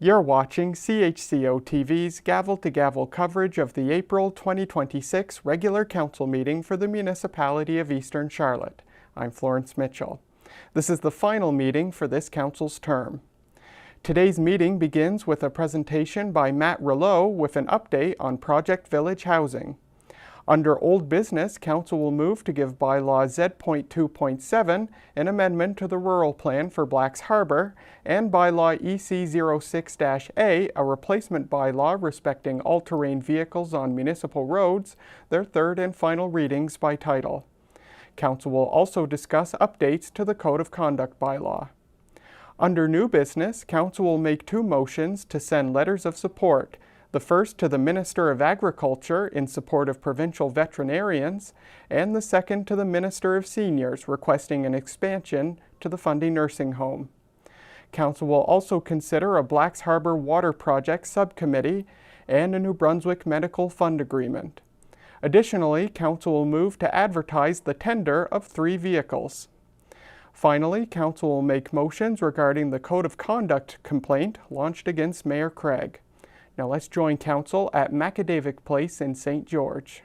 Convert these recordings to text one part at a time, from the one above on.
You're watching CHCO TV's gavel-to-gavel coverage of the April 2026 regular council meeting for the municipality of Eastern Charlotte. I'm Florence Mitchell. This is the final meeting for this council's term. Today's meeting begins with a presentation by Matt Rouleau with an update on Project Village Housing. Under Old Business, Council will move to give Bylaw Z.2.7 an amendment to the Rural Plan for Blacks Harbour, and Bylaw EC06-A, a replacement bylaw respecting all-terrain vehicles on municipal roads, their third and final readings by title. Council will also discuss updates to the Code of Conduct bylaw. Under New Business, Council will make two motions to send letters of support. The first to the Minister of Agriculture in support of provincial veterinarians, and the second to the Minister of Seniors requesting an expansion to the Fundy Nursing Home. Council will also consider a Blacks Harbour Water Project Subcommittee and a New Brunswick Medical Fund Agreement. Additionally, Council will move to advertise the tender of 3 vehicles. Finally, Council will make motions regarding the Code of Conduct complaint launched against Mayor Craig. Now let's join Council at Macadavic Place in St. George.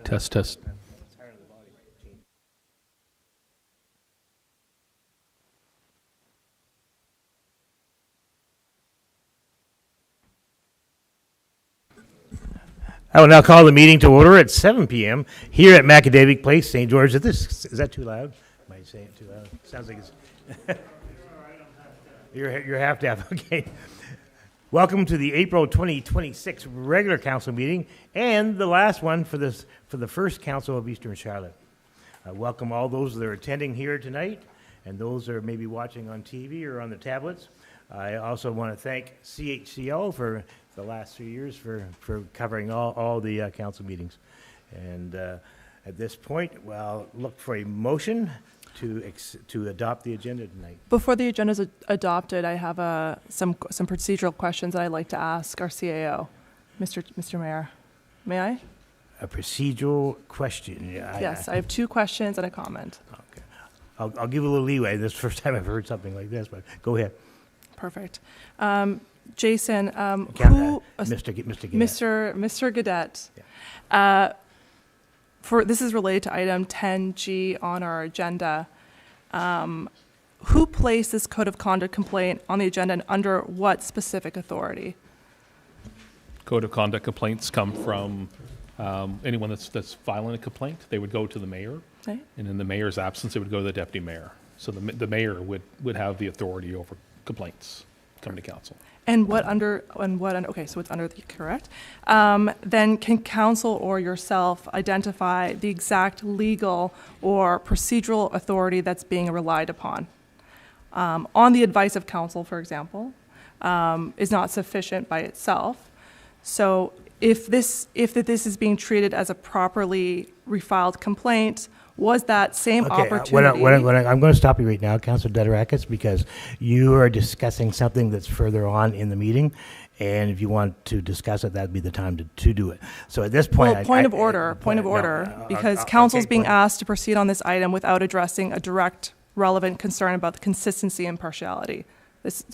Test, test. I will now call the meeting to order at 7 p.m. here at Macadavic Place, St. George. Is that too loud? Am I saying it too loud? Sounds like it's... You're half deaf, okay. Welcome to the April 2026 regular council meeting and the last one for the first council of Eastern Charlotte. I welcome all those that are attending here tonight and those that are maybe watching on TV or on the tablets. I also want to thank CHCO for the last 3 years for covering all the council meetings. And at this point, well, look for a motion to adopt the agenda tonight. Before the agenda is adopted, I have some procedural questions that I'd like to ask our CAO, Mr. Mayor. May I? A procedural question. Yes, I have 2 questions and a comment. Okay. I'll give a little leeway. This is the first time I've heard something like this, but go ahead. Perfect. Jason, Mr. Gadet. Yeah. This is related to item 10G on our agenda. Who placed this code of conduct complaint on the agenda and under what specific authority? Code of conduct complaints come from anyone that's filing a complaint. They would go to the mayor, okay. And in the mayor's absence, it would go to the deputy mayor. So the mayor would have the authority over complaints coming to council. And okay, so it's under the correct. Then can council or yourself identify the exact legal or procedural authority that's being relied upon? On the advice of council, for example, is not sufficient by itself. So if this is being treated as a properly refiled complaint, was that same opportunity? I'm going to stop you right now, Councilor Dedorakis, because you are discussing something that's further on in the meeting, and if you want to discuss it, that'd be the time to do it. So at this point, point of order, because council's being asked to proceed on this item without addressing a direct, relevant concern about the consistency and partiality.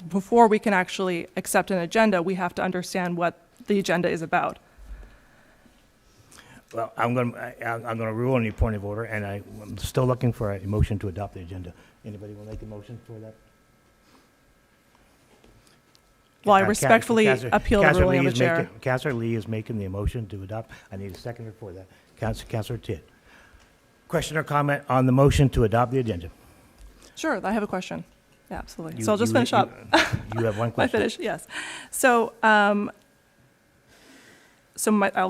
Before we can actually accept an agenda, we have to understand what the agenda is about. Well, I'm going to rule on your point of order, and I'm still looking for a motion to adopt the agenda. Anybody will make a motion for that? Well, I respectfully appeal the ruling of the chair. Councillor Lee is making the motion to adopt. I need a seconder for that. Councillor Titt. Question or comment on the motion to adopt the agenda? Sure, I have a question. Yeah, absolutely. So I'll just finish up. You have one question. I finish, yes. So, I'll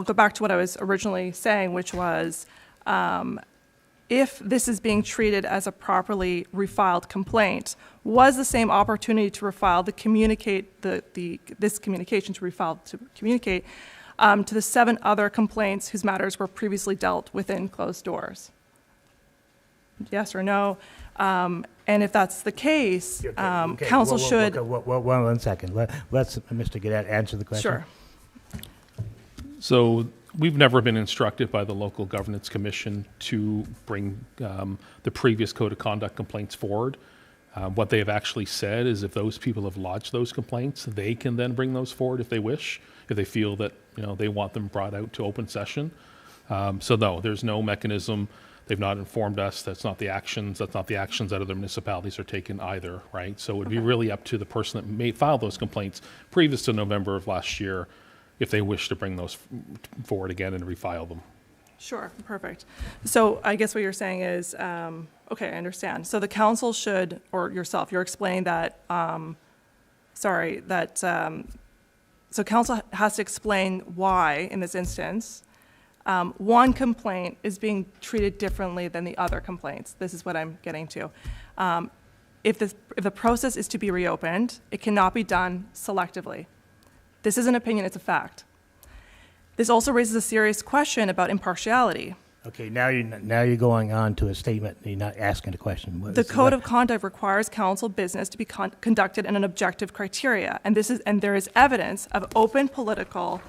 go back to what I was originally saying, which was, if this is being treated as a properly refiled complaint, was the same opportunity to refile this communication to communicate to the 7 other complaints whose matters were previously dealt within closed doors? Yes or no? And if that's the case, council should. One second. Let's Mr. Gadet answer the question. Sure. So we've never been instructed by the Local Governance Commission to bring the previous code of conduct complaints forward. What they have actually said is if those people have lodged those complaints, they can then bring those forward if they wish, if they feel that they want them brought out to open session. So no, there's no mechanism. They've not informed us. That's not the actions that other municipalities are taking either, right? So it would be really up to the person that may file those complaints previous to November of last year if they wish to bring those forward again and refile them. Sure, perfect. So I guess what you're saying is, okay, I understand. So the council should, or yourself, you're explaining that, so council has to explain why, in this instance, one complaint is being treated differently than the other complaints. This is what I'm getting to. If the process is to be reopened, it cannot be done selectively. This is an opinion, it's a fact. This also raises a serious question about impartiality. Okay, now you're going on to a statement. You're not asking a question. The code of conduct requires council business to be conducted in an objective criteria, and there is evidence of open political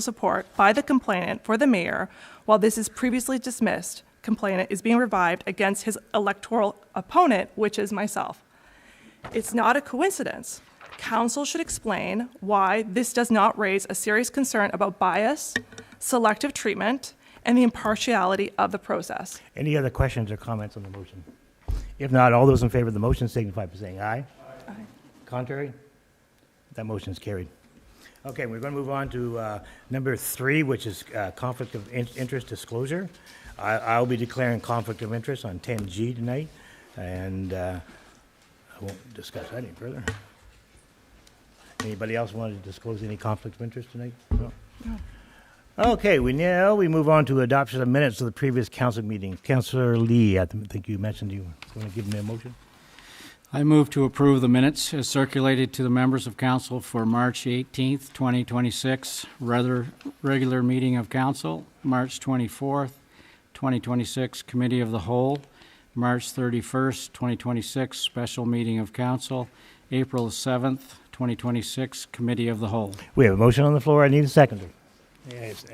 support by the complainant for the mayor. While this is previously dismissed, complainant is being revived against his electoral opponent, which is myself. It's not a coincidence. Council should explain why this does not raise a serious concern about bias, selective treatment, and the impartiality of the process. Any other questions or comments on the motion? If not, all those in favor of the motion signify by saying aye. Aye. Contrary? That motion is carried. Okay, we're going to move on to number 3, which is conflict of interest disclosure. I'll be declaring conflict of interest on 10G tonight, and I won't discuss that any further. Anybody else want to disclose any conflict of interest tonight? No? No. Okay, we move on to adoption of minutes of the previous council meeting. Councillor Lee, I think you mentioned you want to give me a motion? I move to approve the minutes as circulated to the members of council for March 18th, 2026, regular meeting of council, March 24th, 2026, committee of the whole, March 31st, 2026, special meeting of council, April 7th, 2026, committee of the whole. We have a motion on the floor. I need a seconder. Yes,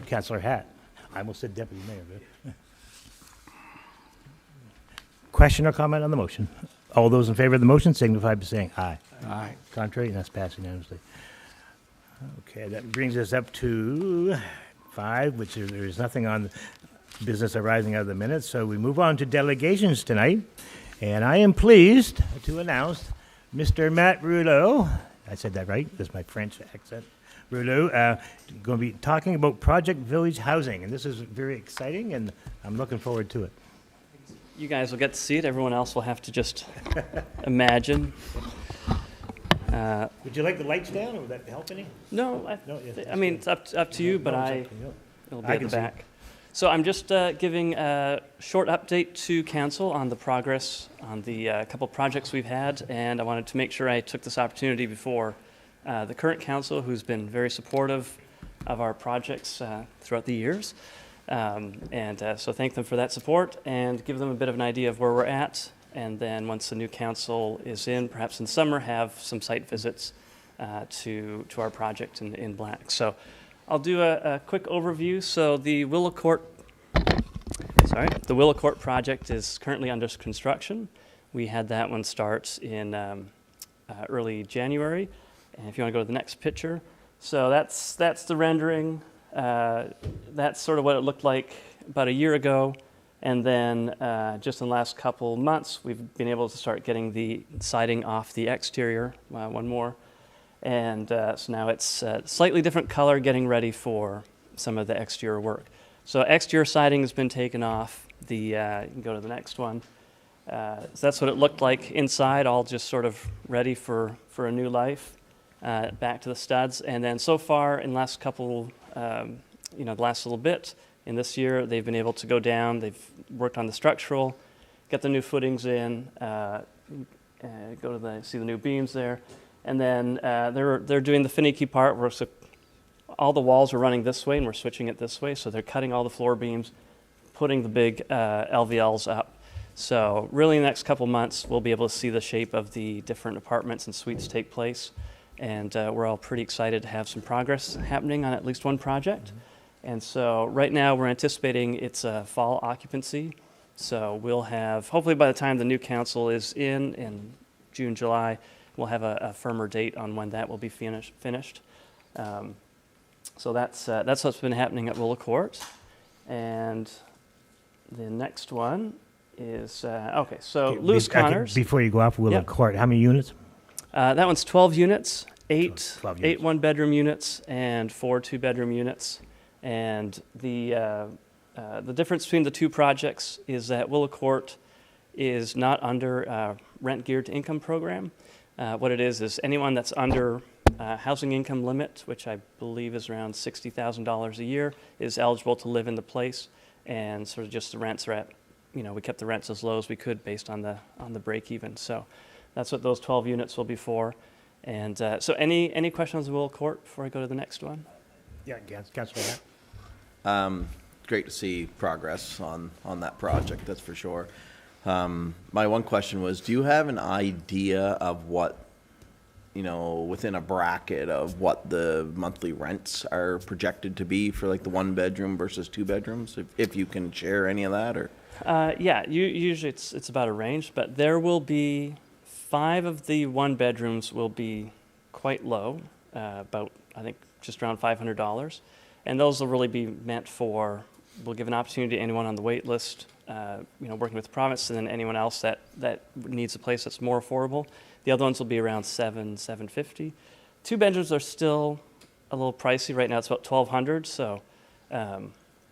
Councillor Hatt. I almost said deputy mayor. But question or comment on the motion? All those in favor of the motion signify by saying aye. Aye. Contrary, and that's passed unanimously. Okay, that brings us up to 5, which there is nothing on business arising out of the minutes. So we move on to delegations tonight. And I am pleased to announce Mr. Matt Rouleau, I said that right, that's my French accent, Rouleau, going to be talking about Project Village Housing, and this is very exciting, and I'm looking forward to it. You guys will get to see it. Everyone else will have to just imagine. Would you like the lights down, or would that help any? No, I mean, it's up to you, but it'll be I at the back. So I'm just giving a short update to council on the progress on the couple projects we've had, and I wanted to make sure I took this opportunity before the current council, who's been very supportive of our projects throughout the years, so thank them for that support and give them a bit of an idea of where we're at, and then once the new council is in, perhaps in summer, have some site visits to our project in Black. So I'll do a quick overview. So the Willow Court project is currently under construction. We had that one start in early January. And if you want to go to the next picture. So that's the rendering. That's sort of what it looked like about a year ago. And then just in the last couple months, we've been able to start getting the siding off the exterior, one more. And so now it's a slightly different color, getting ready for some of the exterior work. So exterior siding has been taken off. You can go to the next one. So that's what it looked like inside, all just sort of ready for a new life. Back to the studs. And then so far in the last couple, the last little bit, And this year, they've been able to go down. They've worked on the structural, get the new footings in, see the new beams there. And then they're doing the finicky part where all the walls are running this way and we're switching it this way. So they're cutting all the floor beams, putting the big LVLs up. So really in the next couple months, we'll be able to see the shape of the different apartments and suites take place. And we're all pretty excited to have some progress happening on at least one project. And so right now we're anticipating it's a fall occupancy. So we'll have, hopefully by the time the new council is in June, July, we'll have a firmer date on when that will be finished. So that's what's been happening at Willow Court. And the next one is, okay, so Lewis Connors. Before you go off Willow Yep. Court, how many units? That one's 12 units, 12 units. 8 one-bedroom units and 4 two-bedroom units. And the difference between the two projects is that Willow Court is not under rent geared to income program. What it is anyone that's under housing income limit, which I believe is around $60,000 a year, is eligible to live in the place. And sort of just the rents are at, we kept the rents as low as we could based on the break even. So that's what those 12 units will be for. And so any questions on Willow Court before I go to the next one? Yeah, Councilor. Great to see progress on that project, that's for sure. My one question was, do you have an idea of what, within a bracket of what the monthly rents are projected to be for like the 1 bedroom versus 2 bedrooms? If you can share any of that, or? Yeah, usually it's about a range, but there will be 5 of the 1 bedrooms will be quite low, about I think just around $500, and those will really be meant for. We'll give an opportunity to anyone on the wait list, working with the province, and then anyone else that needs a place that's more affordable. The other ones will be around $750. 2 bedrooms are still a little pricey right now. It's about $1,200, so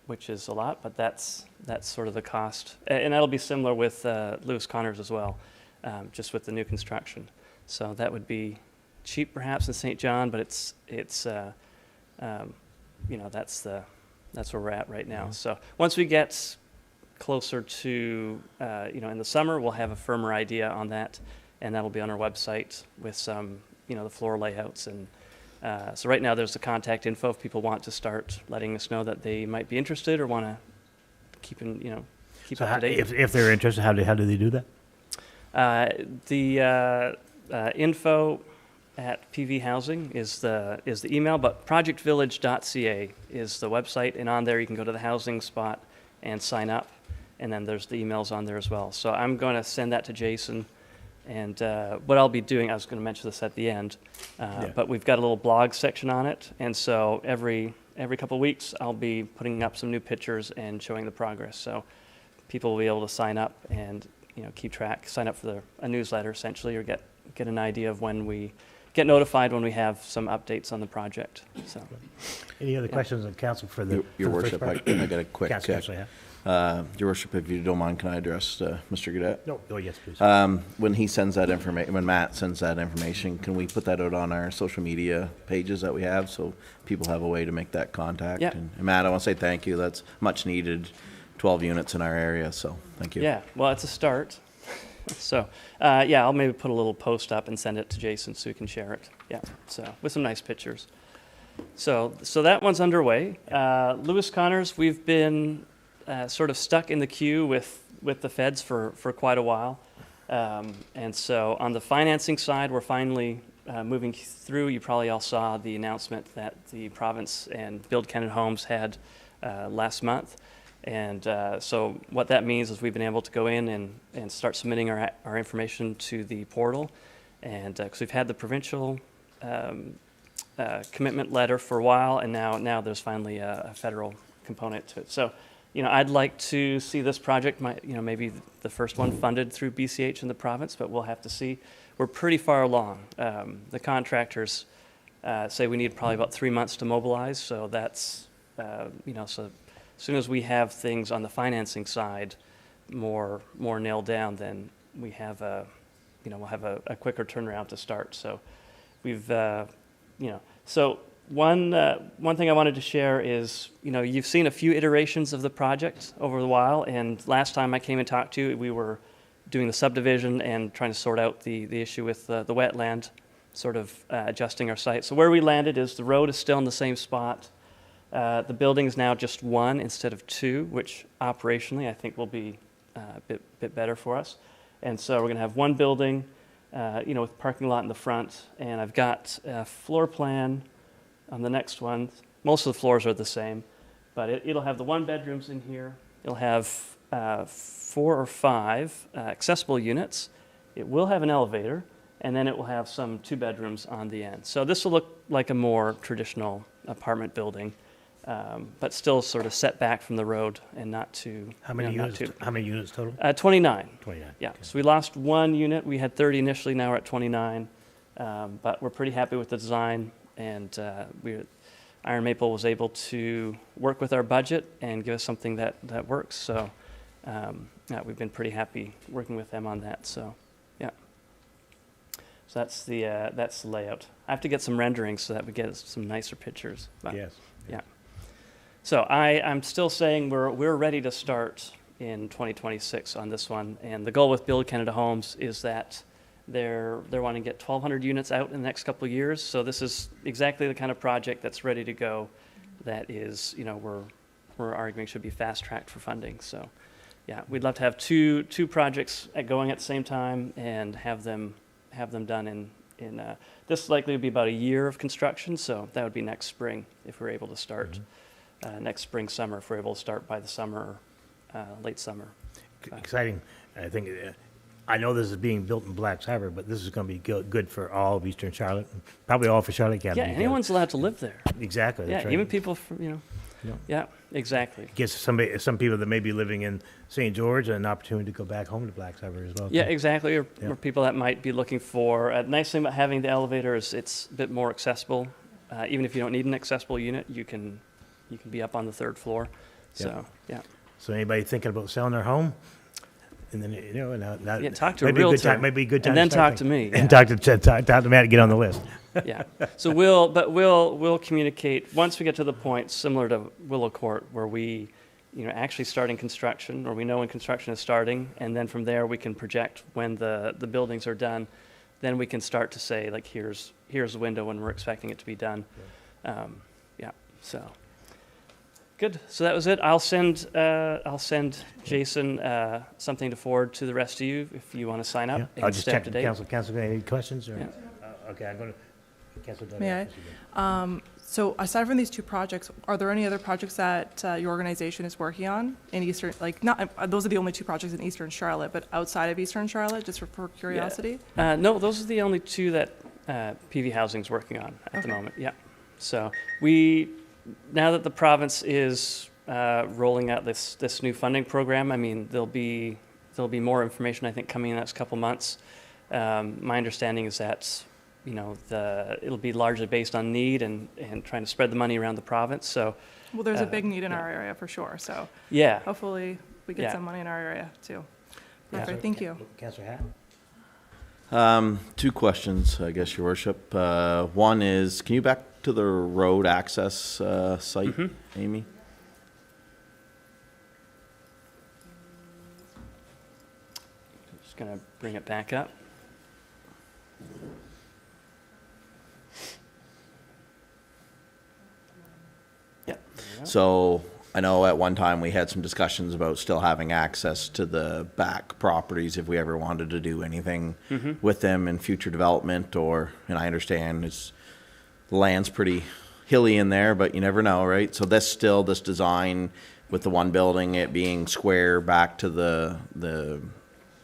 which is a lot, but that's sort of the cost, and that'll be similar with Lewis Connors as well, just with the new construction. So that would be cheap perhaps in St. John, but it's that's where we're at right now. So once we get closer to, in the summer, we'll have a firmer idea on that, and that'll be on our website with some, the floor layouts. And so right now there's the contact info if people want to start letting us know that they might be interested or want to keep up to date. If they're interested, how do they do that? The info at PV Housing is the email, but projectvillage.ca is the website, and on there you can go to the housing spot and sign up, and then there's the emails on there as well. So I'm going to send that to Jason, and what I'll be doing, I was going to mention this at the end, but we've got a little blog section on it, and so every couple of weeks I'll be putting up some new pictures and showing the progress. So people will be able to sign up and keep track, sign up for a newsletter essentially, or get an idea of when we get notified when we have some updates on the project. So, Any other questions on council for the Your for the Worship, first I got a quick. Councilor, yeah. Your Worship, if you don't mind, can I address Mr. Gaudet? No. Oh, yes, please. When he sends that information, when Matt sends that information, can we put that out on our social media pages that we have so people have a way to make that contact? Yeah. And Matt, I want to say thank you. That's much needed. 12 units in our area, so thank you. Yeah, well, it's a start. So, I'll maybe put a little post up and send it to Jason so he can share it. Yeah, so with some nice pictures. So that one's underway. Lewis Connors, we've been sort of stuck in the queue with the feds for quite a while. And so on the financing side, we're finally moving through. You probably all saw the announcement that the province and Build Canada Homes had last month. And so what that means is we've been able to go in and start submitting our information to the portal. And because we've had the provincial commitment letter for a while, and now there's finally a federal component to it. So, I'd like to see this project, maybe the first one funded through BCH in the province, but we'll have to see. We're pretty far along. The contractors say we need probably about 3 months to mobilize, so that's, so as soon as we have things on the financing side more nailed down, then we have we'll have a quicker turnaround to start. So we've, so One thing I wanted to share is, you've seen a few iterations of the project over the while, and last time I came and talked to you, we were doing the subdivision and trying to sort out the issue with the wetland, sort of adjusting our site. So where we landed is the road is still in the same spot. The building is now just one instead of two, which operationally I think will be a bit better for us. And so we're going to have one building, with parking lot in the front, and I've got a floor plan on the next one. Most of the floors are the same, but it'll have the 1 bedrooms in here. It'll have 4 or 5 accessible units. It will have an elevator, and then it will have some 2 bedrooms on the end. So this will look like a more traditional apartment building, but still sort of set back from the road and not too. How many units? How many units total? 29. 29. Yeah. Okay. So we lost 1 unit. We had 30 initially. Now we're at 29. But we're pretty happy with the design, and Iron Maple was able to work with our budget and give us something that works. So we've been pretty happy working with them on that. So yeah. So that's the layout. I have to get some renderings so that we get some nicer pictures. But, Yes. Yeah. So I'm still saying we're ready to start in 2026 on this one, and the goal with Build Canada Homes is that they're wanting to get 1,200 units out in the next couple of years. So this is exactly the kind of project that's ready to go. That is, we're arguing should be fast-tracked for funding. So, yeah, we'd love to have two projects going at the same time and have them done in this likely would be about a year of construction. So that would be next spring if we're able to start. Next spring, summer, if we're able to start by the summer, late summer. Exciting. I think, I know this is being built in Blacks Harbor, but this is going to be good for all of Eastern Charlotte, probably all for Charlotte County. Yeah, anyone's allowed to live there. Exactly. Yeah, That's right. even people from, Yeah, exactly. Gives some people that may be living in St. George an opportunity to go back home to Blacks Harbor as well. Yeah, too. exactly. Or people that might be looking for, a nice thing about having the elevator is it's a bit more accessible. Even if you don't need an accessible unit, you can be up on the 3rd floor. So, yeah. So anybody thinking about selling their home? And then, talk to a maybe a good realtor. time, maybe a good time And then to start talk to thinking. me. And Yeah. talk to Matt and get on the list. Yeah. So we'll communicate once we get to the point similar to Willow Court where we, actually starting construction, or we know when construction is starting, and then from there we can project when the buildings are done. Then we can start to say, like, here's the window when we're expecting it to be done. So good. So that was it. I'll send Jason something to forward to the rest of you if you want to sign up. Yeah. And I'll just stay check up to the date. council. Any questions? Or? Yeah. Okay, I'm going to cancel. May I? So aside from these 2 projects, are there any other projects that your organization is working on in Eastern, those are the only 2 projects in Eastern Charlotte, but outside of Eastern Charlotte, just for curiosity? No, those are the only 2 that PV Housing's working on at the moment. Yeah. So now that the province is rolling out this new funding program, I mean, there'll be more information, I think, coming in the next couple months. My understanding is that, it'll be largely based on need and trying to spread the money around the province. So, Well, there's a big need in our area for sure, so yeah. hopefully we get Yeah. some money in our area too. Yeah. Perfect, thank you. Councillor Hatt? 2 questions, I guess, Your Worship. One is, can you back to the road access site, Amy? Just going to bring it back up. Yeah. So I know at one time we had some discussions about still having access to the back properties if we ever wanted to do anything with them in future development, and I understand the land's pretty hilly in there, but you never know, right? So this design with the 1 building, it being square back to the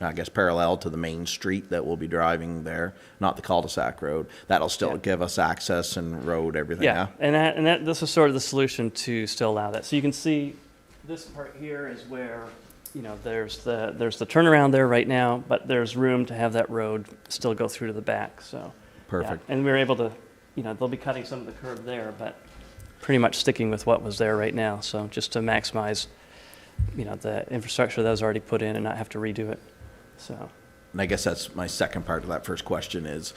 I guess parallel to the main street that we'll be driving there, not the cul-de-sac road. That'll still give us access and road, everything. Yeah, and this is sort of the solution to still allow that. So you can see this part here is where, there's the turnaround there right now, but there's room to have that road still go through to the back. So Perfect. Yeah. And we're able to, they'll be cutting some of the curb there, but pretty much sticking with what was there right now. So just to maximize, the infrastructure that was already put in and not have to redo it. So. And I guess that's my second part of that first question is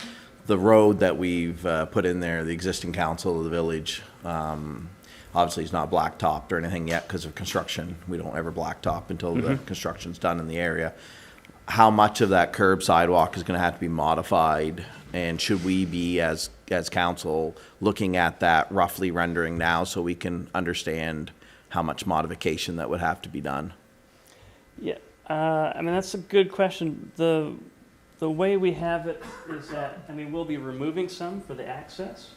the road that we've put in there, the existing council of the village, obviously it's not blacktopped or anything yet because of construction. We don't ever blacktop until the construction's done in the area. How much of that curb sidewalk is going to have to be modified, and should we be as council looking at that roughly rendering now so we can understand how much modification that would have to be done? Yeah, I mean, that's a good question. The way we have it is that, I mean, we'll be removing some for the access,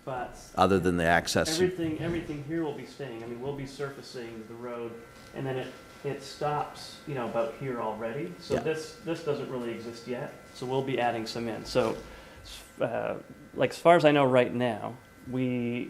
but Other than the access, everything here will be staying. I mean, we'll be surfacing the road, and then it stops, you know, about here already. So Yeah. this doesn't really exist yet. So we'll be adding some in. So, like as far as I know right now, we'll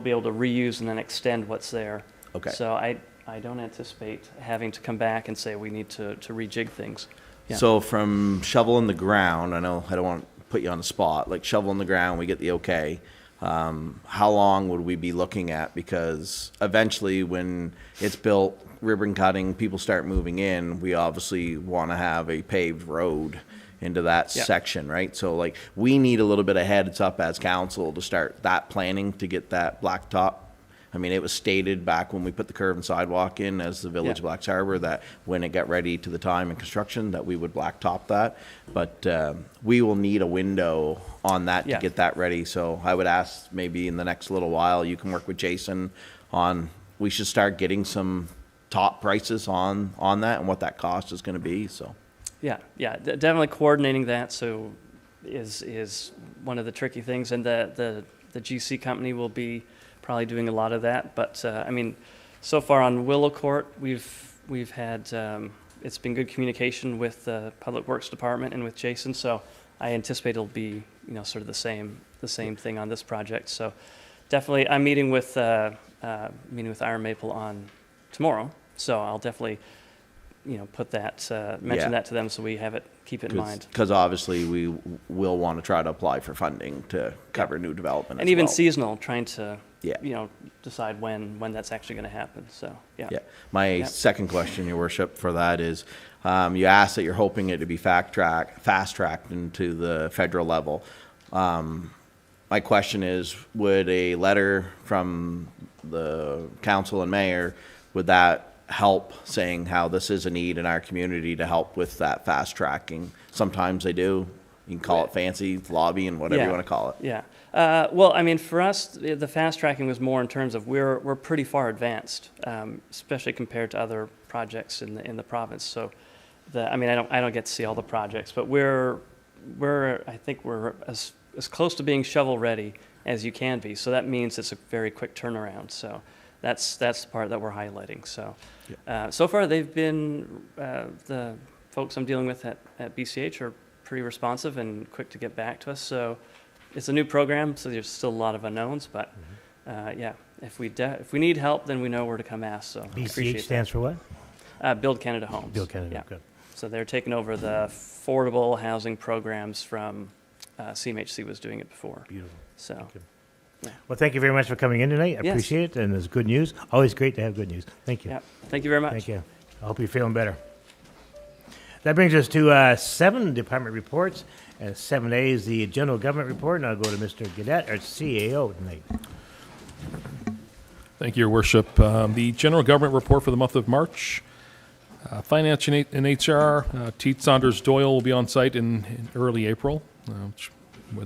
be able to reuse and then extend what's there. Okay. So I don't anticipate having to come back and say we need to rejig things. Yeah. So from shovel in the ground, I know I don't want to put you on the spot, like shovel in the ground, we get the okay. How long would we be looking at? Because eventually when it's built, ribbon cutting, people start moving in, we obviously want to have a paved road into that section, right? So like we need a little bit of heads up as council to start that planning to get that blacktop. I mean, it was stated back when we put the curb and sidewalk in as the Village of Blacks Harbor that when it got ready to the time in construction that we would blacktop that. But we will need a window on that to get that ready. So I would ask maybe in the next little while, you can work with Jason on, we should start getting some top prices on that and what that cost is going to be. So definitely coordinating that. So is one of the tricky things, and the GC company will be probably doing a lot of that. But I mean, so far on Willow Court, we've had it's been good communication with the Public Works Department and with Jason. So I anticipate it'll be sort of the same thing on this project. So definitely, I'm meeting with Iron Maple on tomorrow. So I'll definitely put that mention that to them so we keep it in mind. Because obviously we will want to try to apply for funding to cover new development and as even well. seasonal, trying to decide when that's actually going to happen. So My second question, Your Worship, for that is you asked that you're hoping it to be fast tracked into the federal level. My question is, would a letter from the council and mayor, would that help saying how this is a need in our community to help with that fast tracking? Sometimes they do. You can call it fancy lobbying, whatever you want to call it. Yeah. Well, I mean, for us, the fast tracking was more in terms of we're pretty far advanced, especially compared to other projects in the province. So, I don't get to see all the projects, but I think we're as close to being shovel ready as you can be. So that means it's a very quick turnaround. So that's the part that we're highlighting. So so far they've been the folks I'm dealing with at BCH are pretty responsive and quick to get back to us. So it's a new program, so there's still a lot of unknowns. But if we need help, then we know where to come ask. So BCH stands for what? Build Canada Homes. Build Canada. Good. So they're taking over the affordable housing programs from CMHC was doing it before. Beautiful. So. Well, thank you very much for coming in tonight. I appreciate it, and it's good news. Always great to have good news. Thank you. Yeah. Thank you very much. Thank you. I hope you're feeling better. That brings us to 7 department reports, and 7A is the general government report, and I'll go to Mr. Gadet, our CAO tonight. Thank you, Your Worship. The general government report for the month of March. Finance and HR, Teet Saunders Doyle will be on site in early April, which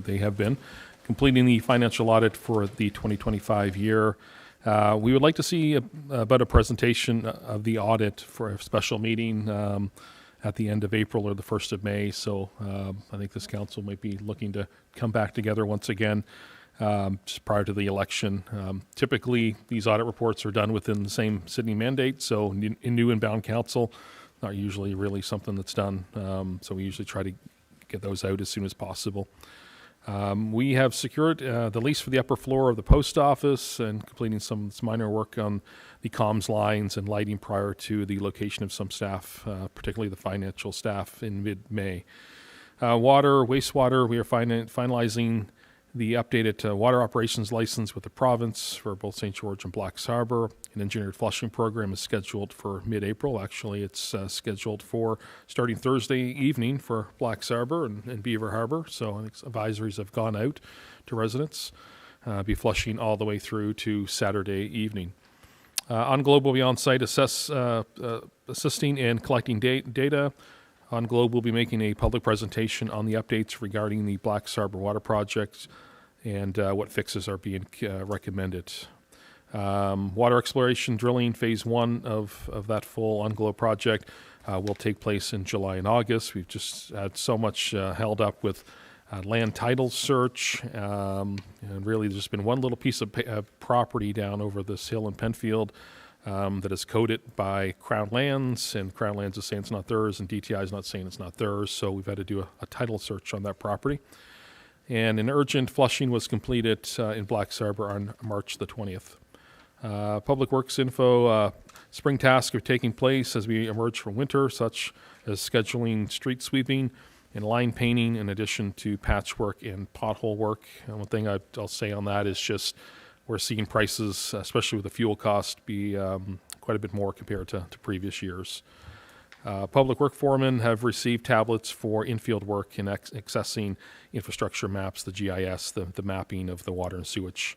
they have been, completing the financial audit for the 2025 year. We would like to see about a presentation of the audit for a special meeting at the end of April or the 1st of May. So I think this council might be looking to come back together once again just prior to the election. Typically, these audit reports are done within the same city mandate. So in new and bound council, not usually really something that's done. So we usually try to get those out as soon as possible. We have secured the lease for the upper floor of the post office and completing some minor work on the comms lines and lighting prior to the location of some staff, particularly the financial staff, in mid-May. Wastewater, we are finalizing the updated water operations license with the province for both St. George and Blacks Harbour. An engineered flushing program is scheduled for mid-April. Actually, it's scheduled for starting Thursday evening for Blacks Harbour and Beaver Harbour. So I think advisories have gone out to residents. Be flushing all the way through to Saturday evening. OnGlobe will be on site assisting and collecting data. OnGlobe will be making a public presentation on the updates regarding the Blacks Harbour Water Project and what fixes are being recommended. Water exploration drilling phase 1 of that full OnGlobe project will take place in July and August. We've just had so much held up with land title search, and really there's been one little piece of property down over this hill in Penfield that is coded by Crown Lands, and Crown Lands is saying it's not theirs, and DTI is not saying it's not theirs, so we've had to do a title search on that property. And an urgent flushing was completed in Blacks Harbour on March the 20th. Public Works info, spring tasks are taking place as we emerge from winter, such as scheduling street sweeping and line painting in addition to patchwork and pothole work. And one thing I'll say on that is just we're seeing prices, especially with the fuel cost, be quite a bit more compared to previous years. Public work foremen have received tablets for infield work in accessing infrastructure maps, the GIS, the mapping of the water and sewage.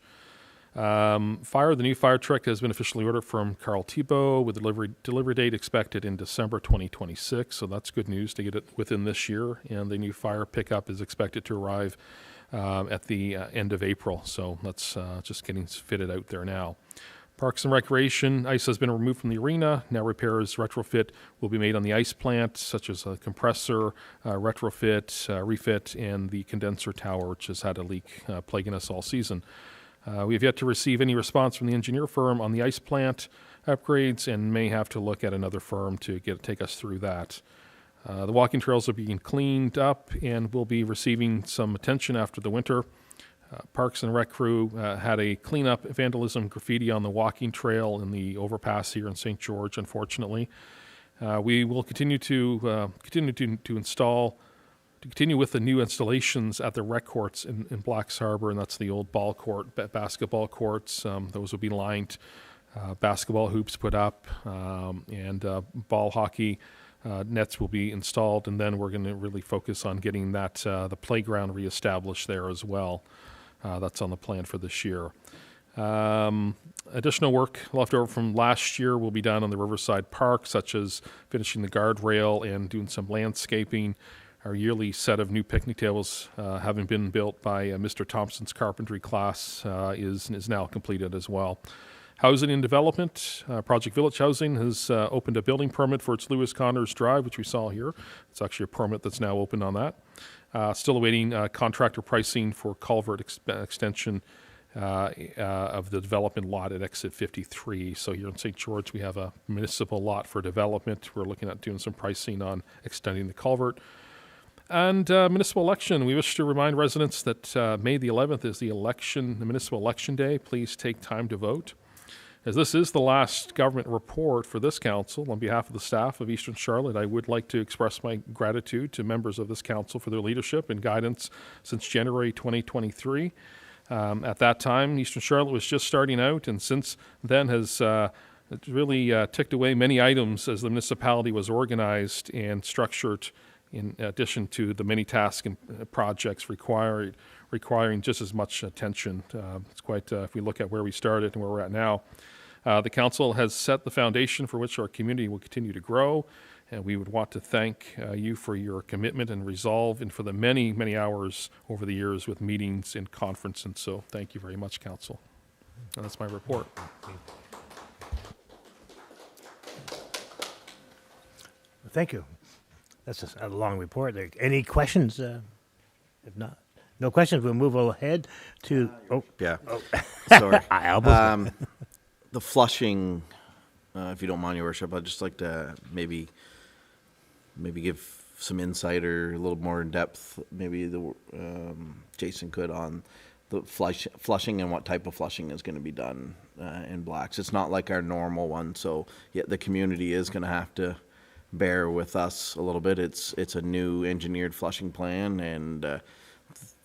The new fire truck has been officially ordered from Carl Thibault with delivery date expected in December 2026. So that's good news to get it within this year. And the new fire pickup is expected to arrive at the end of April. So that's just getting fitted out there now. Parks and Recreation, ice has been removed from the arena. Now repairs, retrofit will be made on the ice plant, such as a compressor, refit, and the condenser tower, which has had a leak plaguing us all season. We have yet to receive any response from the engineer firm on the ice plant upgrades and may have to look at another firm to take us through that. The walking trails are being cleaned up and will be receiving some attention after the winter. Parks and Rec crew had a cleanup vandalism graffiti on the walking trail in the overpass here in St. George, unfortunately. We will continue with the new installations at the rec courts in Blacks Harbour, and that's the old ball court, basketball courts. Those will be lined, basketball hoops put up, and ball hockey nets will be installed, and then we're going to really focus on getting that the playground reestablished there as well. That's on the plan for this year. Additional work left over from last year will be done on the Riverside Park, such as finishing the guardrail and doing some landscaping. Our yearly set of new picnic tables, having been built by Mr. Thompson's carpentry class, is now completed as well. Housing and Development, Project Village Housing has opened a building permit for its Lewis Connors Drive, which we saw here. It's actually a permit that's now open on that. Still awaiting contractor pricing for culvert extension of the development lot at exit 53. So here in St. George, we have a municipal lot for development. We're looking at doing some pricing on extending the culvert. And municipal election, we wish to remind residents that May the 11th is the municipal election day. Please take time to vote. As this is the last government report for this council, on behalf of the staff of Eastern Charlotte, I would like to express my gratitude to members of this council for their leadership and guidance since January 2023. At that time, Eastern Charlotte was just starting out, and since then has really ticked away many items as the municipality was organized and structured, in addition to the many tasks and projects requiring just as much attention. It's quite, if we look at where we started and where we're at now, the council has set the foundation for which our community will continue to grow, and we would want to thank you for your commitment and resolve and for the many, many hours over the years with meetings and conferences. So thank you very much, council. And that's my report. Thank you. That's a long report. Any questions? If not, no questions. We'll move ahead to. Sorry. I almost. The flushing, if you don't mind, Your Worship, I'd just like to maybe give some insight or a little more in depth. Maybe Jason could on the flushing and what type of flushing is going to be done in Blacks. It's not like our normal one, so the community is going to have to bear with us a little bit. It's a new engineered flushing plan, and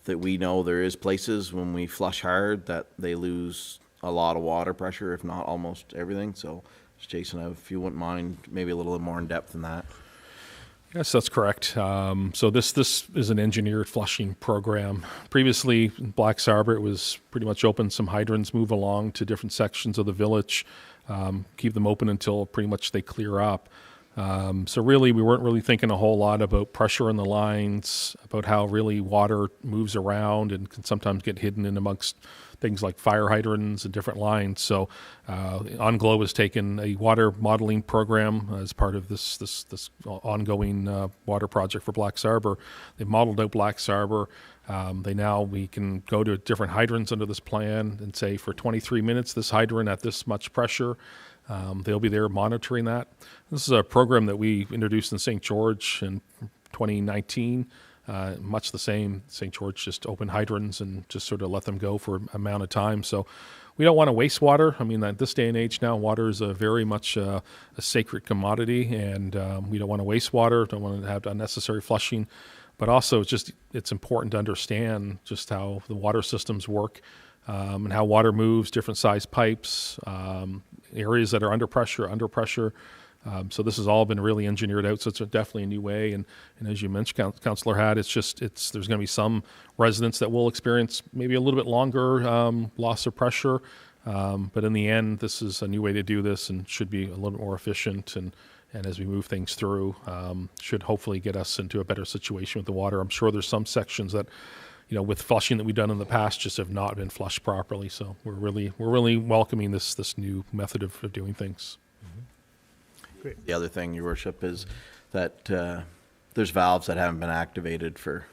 that we know there is places when we flush hard that they lose a lot of water pressure, if not almost everything. So, Jason, if you wouldn't mind, maybe a little more in depth than that. Yes, that's correct. So this is an engineered flushing program. Previously, in Black Arbor, it was pretty much open some hydrants, move along to different sections of the village, keep them open until pretty much they clear up. So really, we weren't really thinking a whole lot about pressure in the lines, about how really water moves around and can sometimes get hidden in amongst things like fire hydrants and different lines. So OnGlow has taken a water modeling program as part of this ongoing water project for Black Arbor. They've modeled out Black Arbor. We can go to different hydrants under this plan and say for 23 minutes, this hydrant at this much pressure. They'll be there monitoring that. This is a program that we introduced in St. George in 2019. Much the same. St. George just open hydrants and just sort of let them go for an amount of time. So we don't want to waste water. I mean, at this day and age now, water is a very much a sacred commodity, and we don't want to waste water, don't want to have unnecessary flushing. But also, it's important to understand just how the water systems work and how water moves, different size pipes, areas that are under pressure. So this has all been really engineered out. So it's definitely a new way. And as you mentioned, Councillor Hatt, there's going to be some residents that will experience maybe a little bit longer loss of pressure. But in the end, this is a new way to do this and should be a little more efficient. And as we move things through, should hopefully get us into a better situation with the water. I'm sure there's some sections that, with flushing that we've done in the past just have not been flushed properly. So we're really welcoming this new method of doing things. Great. The other thing, Your Worship, is that there's valves that haven't been activated for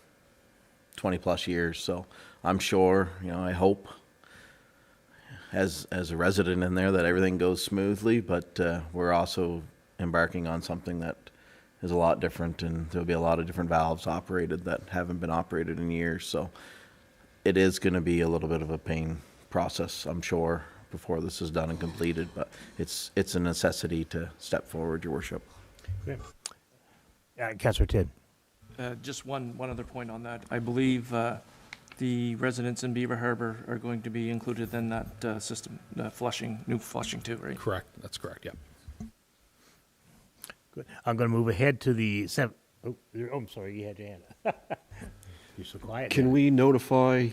20 plus years. So I'm sure, I hope as a resident in there that everything goes smoothly, but we're also embarking on something that is a lot different, and there'll be a lot of different valves operated that haven't been operated in years. So it is going to be a little bit of a pain process, I'm sure, before this is done and completed, but it's a necessity to step forward, Your Worship. Great. Councillor Tidd. Just one other point on that. I believe the residents in Beaver Harbor are going to be included in that system, new flushing too, right? Correct. That's correct. Yeah. Good. I'm going to move ahead to the I'm sorry, you had your hand up. You're so quiet. Can we notify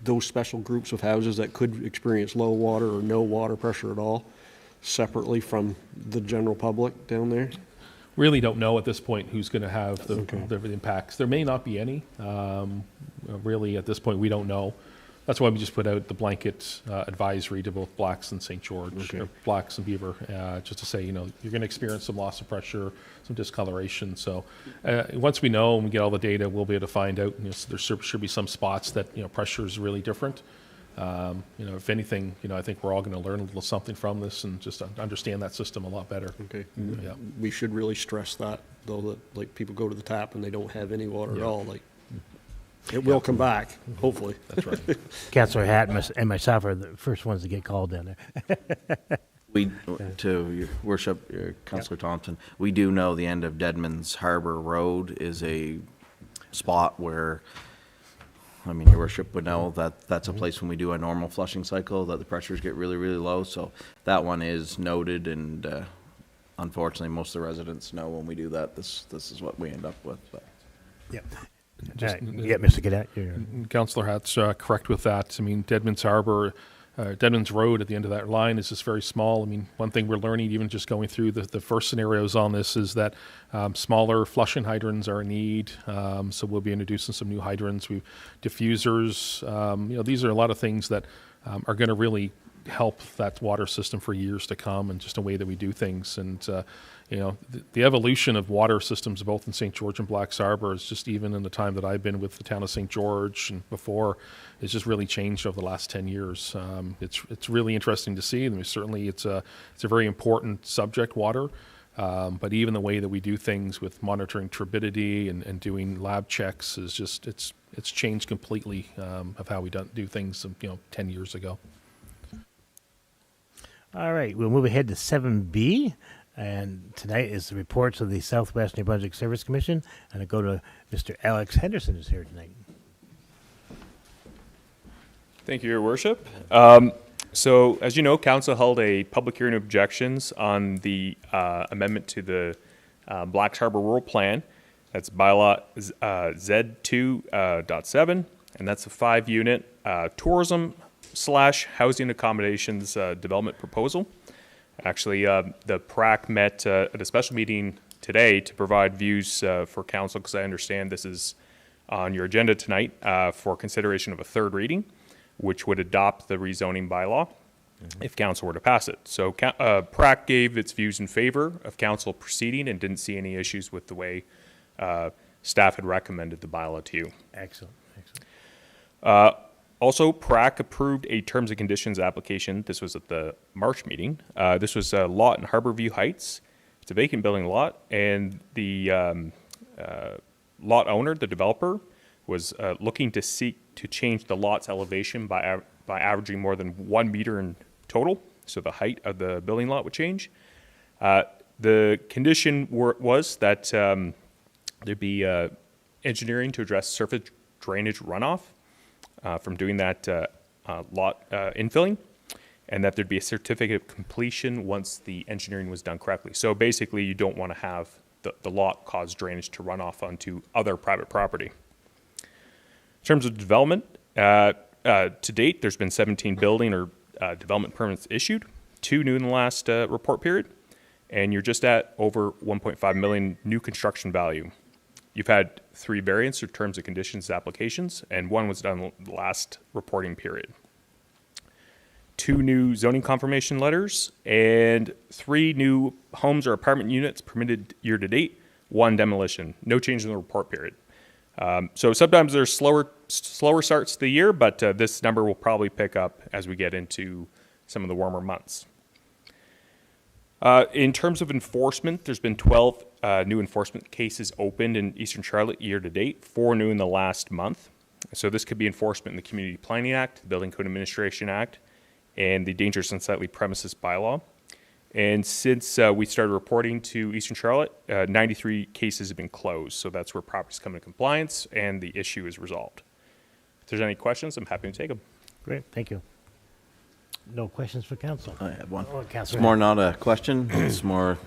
those special groups of houses that could experience low water or no water pressure at all separately from the general public down there? Really don't know at this point who's going to have the impacts. There may not be any. Really, at this point, we don't know. That's why we just put out the blanket advisory to both Blacks and St. George, or Blacks and Beaver, just to say, you're going to experience some loss of pressure, some discoloration. So once we know and we get all the data, we'll be able to find out. There should be some spots that pressure is really different. If anything, I think we're all going to learn a little something from this and just understand that system a lot better. Okay. Yeah. We should really stress that, though, that people go to the tap and they don't have any water at all. It will come back, hopefully. That's right. Councillor Hatt and myself are the first ones to get called down there. To Your Worship, Councillor Thompson, we do know the end of Deadman's Harbor Road is a spot where, Your Worship would know that that's a place when we do a normal flushing cycle that the pressures get really, really low. So that one is noted, and unfortunately, most of the residents know when we do that, this is what we end up with. But. Yeah. Mr. Cadet. Councillor Hatt's correct with that. Deadman's Harbor, Deadman's Road at the end of that line is just very small. One thing we're learning, even just going through the first scenarios on this, is that smaller flushing hydrants are in need. So we'll be introducing some new hydrants, diffusers. These are a lot of things that are going to really help that water system for years to come, and just a way that we do things. And the evolution of water systems both in St. George and Black Arbor is just, even in the time that I've been with the town of St. George and before, it's just really changed over the last 10 years. It's really interesting to see. Certainly it's a very important subject, water. But even the way that we do things with monitoring turbidity and doing lab checks is just, it's changed completely of how we do things 10 years ago. All right, we'll move ahead to 7B. And tonight is the reports of the Southwest New Brunswick Service Commission. And I go to Mr. Alex Henderson, who's here tonight. Thank you, Your Worship. So, as you know, Council held a public hearing of objections on the amendment to the Blacks Harbor Rural Plan. That's bylaw Z2.7, and that's a 5-unit tourism/housing accommodations development proposal. Actually, the PRAC met at a special meeting today to provide views for Council, because I understand this is on your agenda tonight for consideration of a third reading, which would adopt the rezoning bylaw if Council were to pass it. So PRAC gave its views in favor of Council proceeding and didn't see any issues with the way staff had recommended the bylaw to you. Excellent, excellent. Also, PRAC approved a terms and conditions application. This was at the March meeting. This was a lot in Harborview Heights. It's a vacant building lot, and the lot owner, the developer, was looking to seek to change the lot's elevation by averaging more than 1 meter in total, so the height of the building lot would change. The condition was that there'd be engineering to address surface drainage runoff from doing that lot infilling, and that there'd be a certificate of completion once the engineering was done correctly. So basically, you don't want to have the lot cause drainage to run off onto other private property. In terms of development, to date, there's been 17 building or development permits issued, 2 new in the last report period, and you're just at over 1.5 million new construction value. You've had 3 variants or terms and conditions applications, and 1 was done the last reporting period. 2 new zoning confirmation letters, and 3 new homes or apartment units permitted year to date, 1 demolition. No change in the report period. So sometimes there's slower starts to the year, but this number will probably pick up as we get into some of the warmer months. In terms of enforcement, there's been 12 new enforcement cases opened in Eastern Charlotte year to date, 4 new in the last month. So this could be enforcement in the Community Planning Act, the Building Code Administration Act, and the Dangerous Unsightly Premises Bylaw. And since we started reporting to Eastern Charlotte, 93 cases have been closed. So that's where properties come into compliance and the issue is resolved. If there's any questions, I'm happy to take them. Great, thank you. No questions for council? I have one. Oh, It's Councilor. more not a question. It's more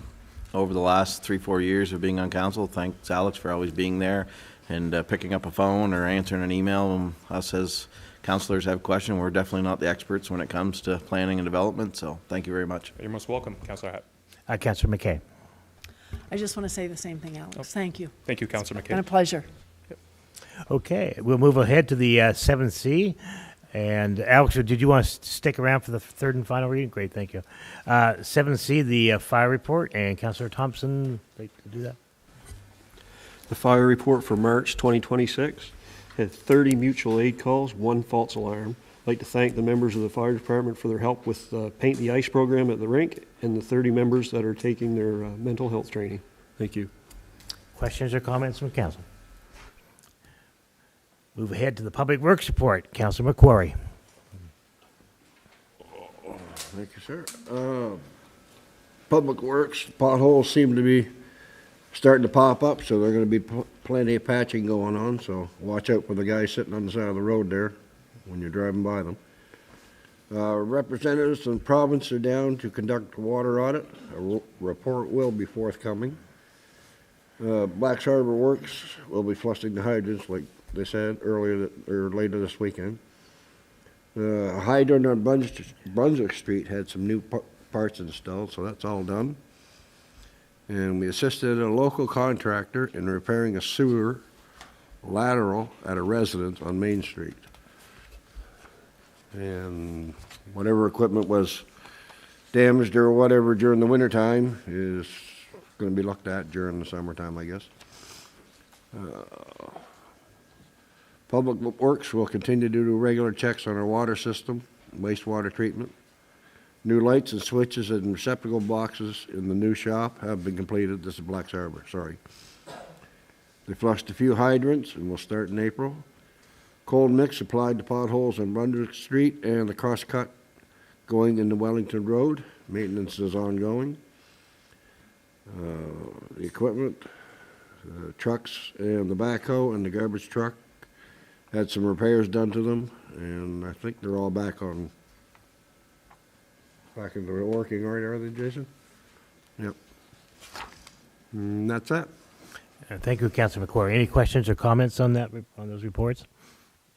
over the last 3-4 years of being on council. Thanks, Alex, for always being there and picking up a phone or answering an email. Us as councilors have questions. We're definitely not the experts when it comes to planning and development, so thank you very much. You're most welcome, Councillor Hatt. Councilor McKay. I just want to say the same thing, Alex. Thank you. Thank you, Councillor It's been a McKay. pleasure. Okay, we'll move ahead to the 7C. And Alex, did you want to stick around for the third and final reading? Great, thank you. 7C, the fire report, and Councilor Thompson, like to do that? The fire report for March 2026 had 30 mutual aid calls, 1 false alarm. I'd like to thank the members of the fire department for their help with the Paint the Ice program at the rink and the 30 members that are taking their mental health training. Thank you. Questions or comments from council? Move ahead to the public works report. Councilor McQuarrie. Thank you, sir. Public Works potholes seem to be starting to pop up, so there are going to be plenty of patching going on, so watch out for the guys sitting on the side of the road there when you're driving by them. Representatives from the province are down to conduct a water audit. A report will be forthcoming. Blacks Harbor Works will be flushing the hydrants like they said earlier or later this weekend. A hydrant on Brunswick Street had some new parts installed, so that's all done. And we assisted a local contractor in repairing a sewer lateral at a residence on Main Street. And whatever equipment was damaged or whatever during the wintertime is going to be looked at during the summertime, I guess. Public Works will continue to do regular checks on our water system, wastewater treatment. New lights and switches and receptacle boxes in the new shop have been completed. This is Blacks Harbor, sorry. They flushed a few hydrants and will start in April. Cold mix applied to potholes on Brunswick Street and the crosscut going into Wellington Road. Maintenance is ongoing. The equipment, trucks and the backhoe and the garbage truck had some repairs done to them, and I think they're all back into working, right, are they, Jason? Yep. And that's that. Thank you, Councilor McQuarrie. Any questions or comments on that, on those reports?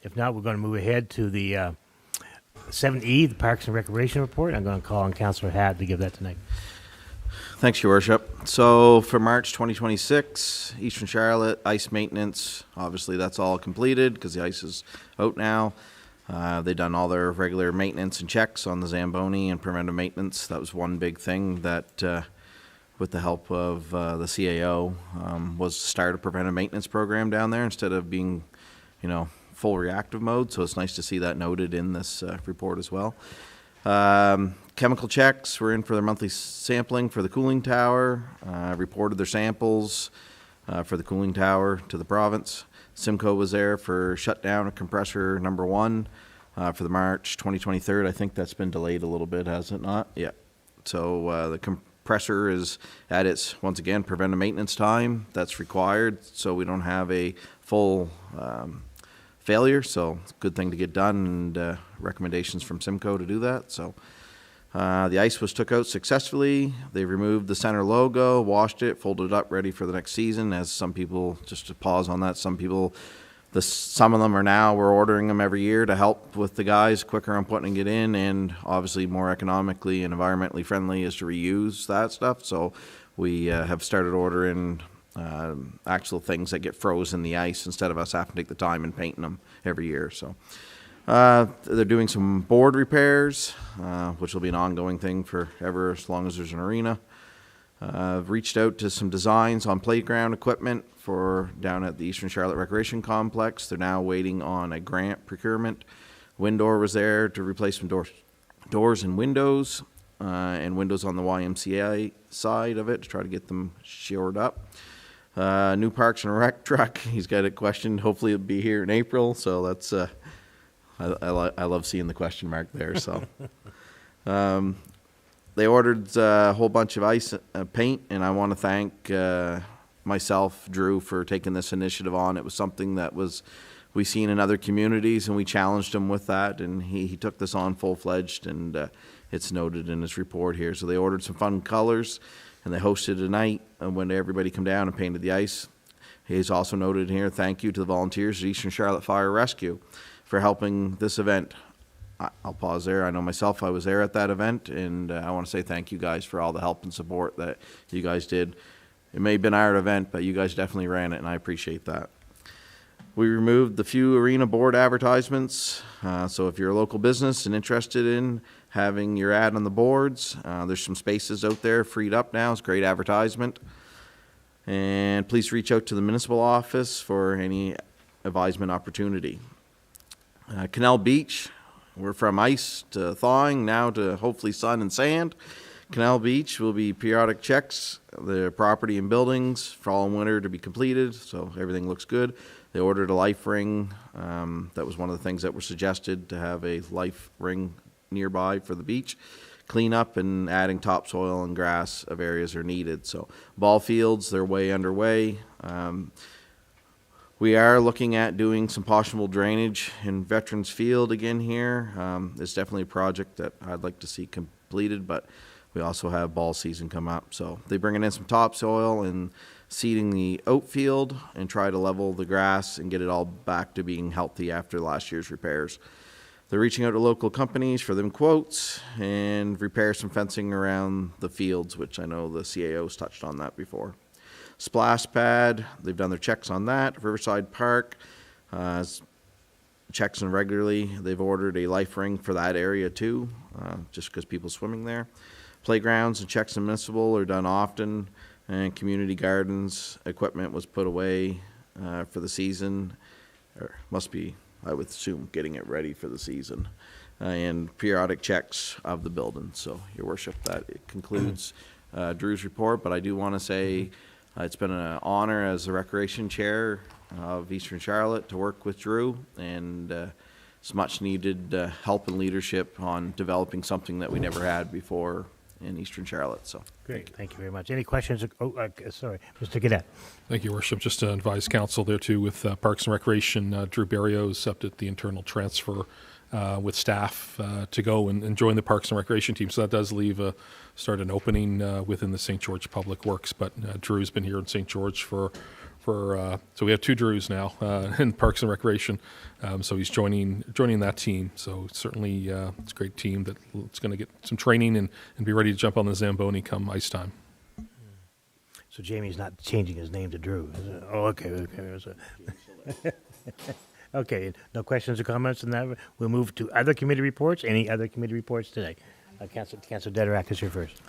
If not, we're going to move ahead to the 7E, the Parks and Recreation Report. I'm going to call on Councilor Hatt to give that tonight. Thanks, Your Worship. So for March 2026, Eastern Charlotte ice maintenance, obviously that's all completed because the ice is out now. They've done all their regular maintenance and checks on the Zamboni and preventive maintenance. That was one big thing that, with the help of the CAO, was to start a preventive maintenance program down there instead of being, full reactive mode. So it's nice to see that noted in this report as well. Chemical checks, we're in for their monthly sampling for the cooling tower, reported their samples for the cooling tower to the province. Simcoe was there for shutdown of compressor number 1 for the March 2023. I think that's been delayed a little bit, has it not? Yeah. So the compressor is at its, once again, preventive maintenance time. That's required so we don't have a full failure. So it's a good thing to get done, and recommendations from Simcoe to do that. So the ice was took out successfully. They removed the center logo, washed it, folded it up, ready for the next season. As some people, just to pause on that, some people, some of them are now, we're ordering them every year to help with the guys quicker on putting it in, and obviously more economically and environmentally friendly is to reuse that stuff. So we have started ordering actual things that get froze in the ice instead of us having to take the time and painting them every year. So they're doing some board repairs, which will be an ongoing thing forever as long as there's an arena. Reached out to some designs on playground equipment for down at the Eastern Charlotte Recreation Complex. They're now waiting on a grant procurement. Windor was there to replace some doors and windows on the YMCA side of it to try to get them shored up. New Parks and Rec truck, he's got it questioned. Hopefully it'll be here in April, so that's I love seeing the question mark there. So they ordered a whole bunch of ice paint, and I want to thank myself, Drew, for taking this initiative on. It was something that we've seen in other communities, and we challenged him with that, and he took this on full-fledged, and it's noted in his report here. So they ordered some fun colors, and they hosted a night when everybody come down and painted the ice. He's also noted here, thank you to the volunteers at Eastern Charlotte Fire Rescue for helping this event. I'll pause there. I know myself, I was there at that event, and I want to say thank you guys for all the help and support that you guys did. It may have been our event, but you guys definitely ran it, and I appreciate that. We removed the few arena board advertisements, so if you're a local business and interested in having your ad on the boards, there's some spaces out there freed up now. It's great advertisement. And please reach out to the municipal office for any advisement opportunity. Canal Beach, we're from ice to thawing, now to hopefully sun and sand. Canal Beach will be periodic checks, the property and buildings, fall and winter to be completed, so everything looks good. They ordered a life ring. That was one of the things that were suggested, to have a life ring nearby for the beach. Clean up and adding topsoil and grass of areas are needed. So ball fields, they're way underway. We are looking at doing some possible drainage in Veterans Field again here. It's definitely a project that I'd like to see completed, but we also have ball season come up. So they're bringing in some topsoil and seeding the outfield and try to level the grass and get it all back to being healthy after last year's repairs. They're reaching out to local companies for them quotes and repair some fencing around the fields, which I know the CAO's touched on that before. Splash pad, they've done their checks on that. Riverside Park, checks them regularly. They've ordered a life ring for that area too, just because people swimming there. Playgrounds and checks in municipal are done often, and community gardens equipment was put away for the season, or must be, I would assume, getting it ready for the season, and periodic checks of the building. So, Your Worship, that it concludes Drew's report, but I do want to say it's been an honor as the Recreation Chair of Eastern Charlotte to work with Drew, and it's much needed help and leadership on developing something that we never had before in Eastern Charlotte, so. Great, thank you very much. Any questions? Sorry, Mr. Cadet. Thank you, Your Worship. Just to advise council there too with Parks and Recreation, Drew Barrios up at the internal transfer with staff to go and join the Parks and Recreation team. So that does leave start an opening within the St. George Public Works. But Drew's been here in St. George for so we have 2 Drews now in Parks and Recreation. So he's joining that team. So certainly it's a great team that's going to get some training and be ready to jump on the Zamboni come ice time. So Jamie's not changing his name to Drew. Oh, okay. Okay, no questions or comments on that. We'll move to other committee reports. Any other committee reports today? Councilor Dederack is your first.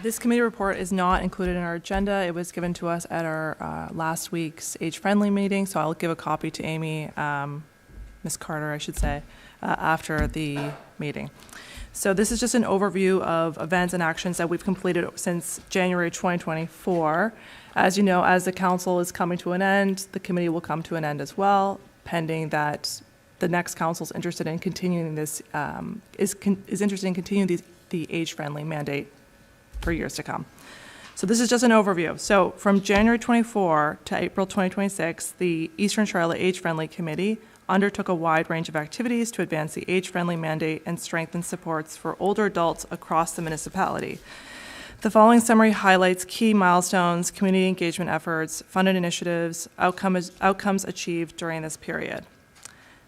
This committee report is not included in our agenda. It was given to us at our last week's age-friendly meeting, so I'll give a copy to Amy, Ms. Carter, I should say, after the meeting. So this is just an overview of events and actions that we've completed since January 2024. As you know, as the council is coming to an end, the committee will come to an end as well, pending that the next council is interested in continuing this, is interested in continuing the age-friendly mandate for years to come. So this is just an overview. So from January 24 to April 2026, the Eastern Charlotte Age-Friendly Committee undertook a wide range of activities to advance the age-friendly mandate and strengthen supports for older adults across the municipality. The following summary highlights key milestones, community engagement efforts, funded initiatives, outcomes achieved during this period.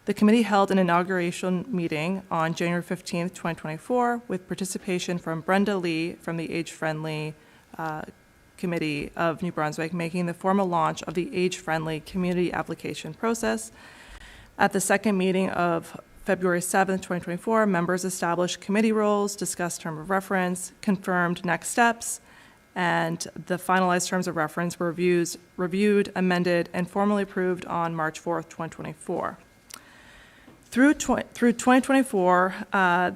The committee held an inauguration meeting on January 15th, 2024, with participation from Brenda Lee from the Age-Friendly Committee of New Brunswick, making the formal launch of the Age-Friendly Community Application process. At the second meeting of February 7th, 2024, members established committee roles, discussed term of reference, confirmed next steps, and the finalized terms of reference were reviewed, amended, and formally approved on March 4th, 2024. Through 2024,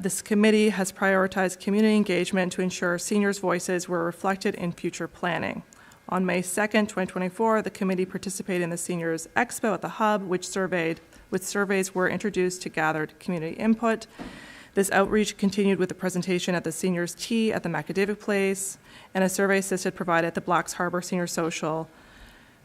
this committee has prioritized community engagement to ensure seniors' voices were reflected in future planning. On May 2nd, 2024, the committee participated in the Seniors Expo at the Hub, which surveys were introduced to gather community input. This outreach continued with the presentation at the Seniors Tea at the Macadavic Place, and a survey assisted provided at the Blacks Harbor Senior Social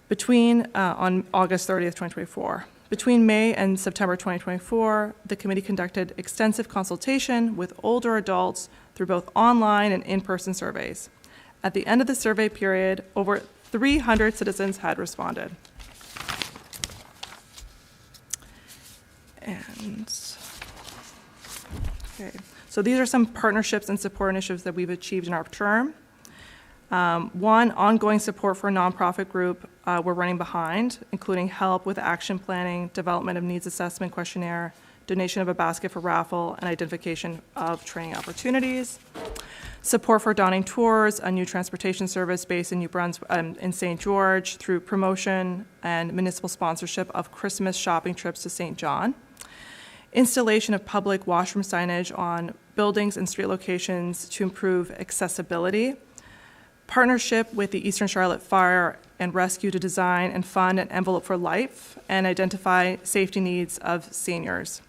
on August 30th, 2024. Between May and September 2024, the committee conducted extensive consultation with older adults through both online and in-person surveys. At the end of the survey period, over 300 citizens had responded. So these are some partnerships and support initiatives that we've achieved in our term. One, ongoing support for a nonprofit group we're running behind, including help with action planning, development of needs assessment questionnaire, donation of a basket for raffle, and identification of training opportunities. Support for Donning Tours, a new transportation service based in New Brunswick, in St. George, through promotion and municipal sponsorship of Christmas shopping trips to St. John. Installation of public washroom signage on buildings and street locations to improve accessibility. Partnership with the Eastern Charlotte Fire and Rescue to design and fund an envelope for life and identify safety needs of seniors.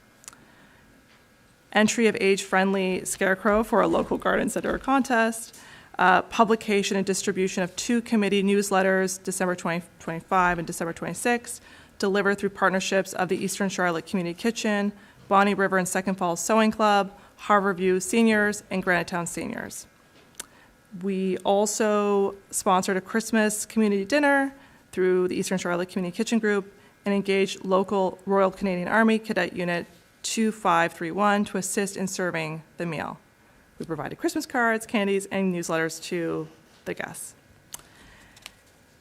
Entry of age-friendly scarecrow for a local garden center contest. Publication and distribution of 2 committee newsletters, December 2025 and December 26, delivered through partnerships of the Eastern Charlotte Community Kitchen, Bonnie River and Second Falls Sewing Club, Harborview Seniors, and Granittown Seniors. We also sponsored a Christmas community dinner through the Eastern Charlotte Community Kitchen Group and engaged local Royal Canadian Army Cadet Unit 2531 to assist in serving the meal. We provided Christmas cards, candies, and newsletters to the guests.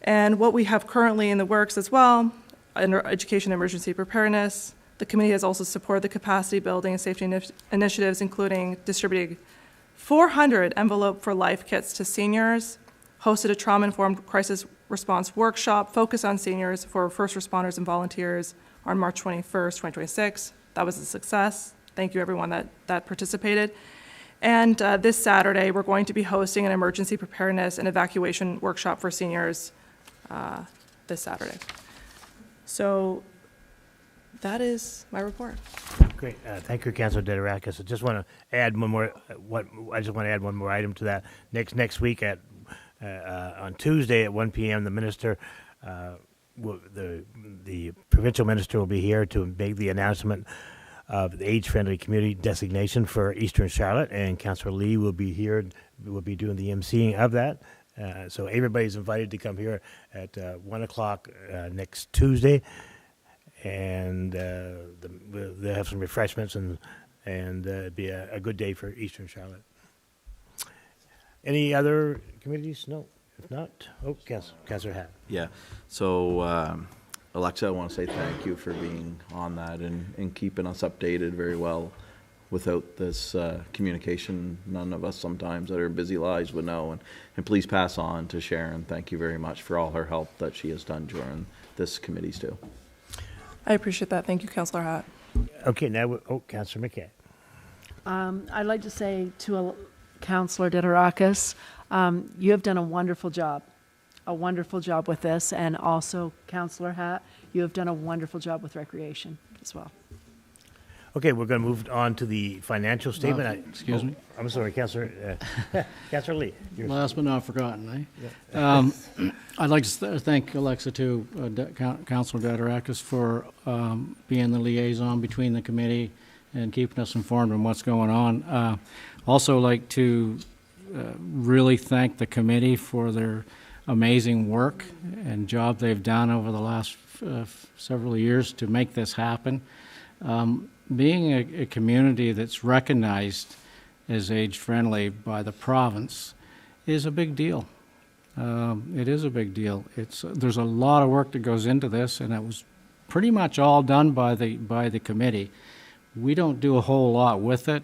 And what we have currently in the works as well, under education emergency preparedness, the committee has also supported the capacity building and safety initiatives, including distributing 400 envelope for life kits to seniors, hosted a trauma-informed crisis response workshop focused on seniors for first responders and volunteers on March 21st, 2026. That was a success. Thank you everyone that participated. And this Saturday, we're going to be hosting an emergency preparedness and evacuation workshop for seniors this Saturday. So that is my report. Great. Thank you, Councilor Dederakis. I just want to add one more. I just want to add one more item to that. Next week at on Tuesday at 1 p.m. the minister, the provincial minister will be here to make the announcement of the age-friendly community designation for Eastern Charlotte, and Councillor Lee will be here. Will be doing the emceeing of that. So everybody's invited to come here at 1 o'clock next Tuesday. And they'll have some refreshments and it'd be a good day for Eastern Charlotte. Any other communities? No. If not, Councillor Hatt. Yeah. So, Alexa, I want to say thank you for being on that and keeping us updated very well. Without this communication, none of us sometimes that are busy lives would know. And please pass on to Sharon. Thank you very much for all her help that she has done during this committees too. I appreciate that. Thank you, Councillor Hatt. Okay, now, Councillor McKay. I'd like to say to Councillor Dederakis, you have done a wonderful job with this, and also Councillor Hatt, you have done a wonderful job with recreation as well. Okay, we're going to move on to the financial statement. Excuse me? I'm sorry, Councillor Lee. Last but not forgotten, eh? I'd like to thank Alexa too, Councillor Dederakis, for being the liaison between the committee and keeping us informed on what's going on. Also like to really thank the committee for their amazing work and job they've done over the last several years to make this happen. Being a community that's recognized as age-friendly by the province is a big deal. It is a big deal. There's a lot of work that goes into this, and it was pretty much all done by the committee. We don't do a whole lot with it.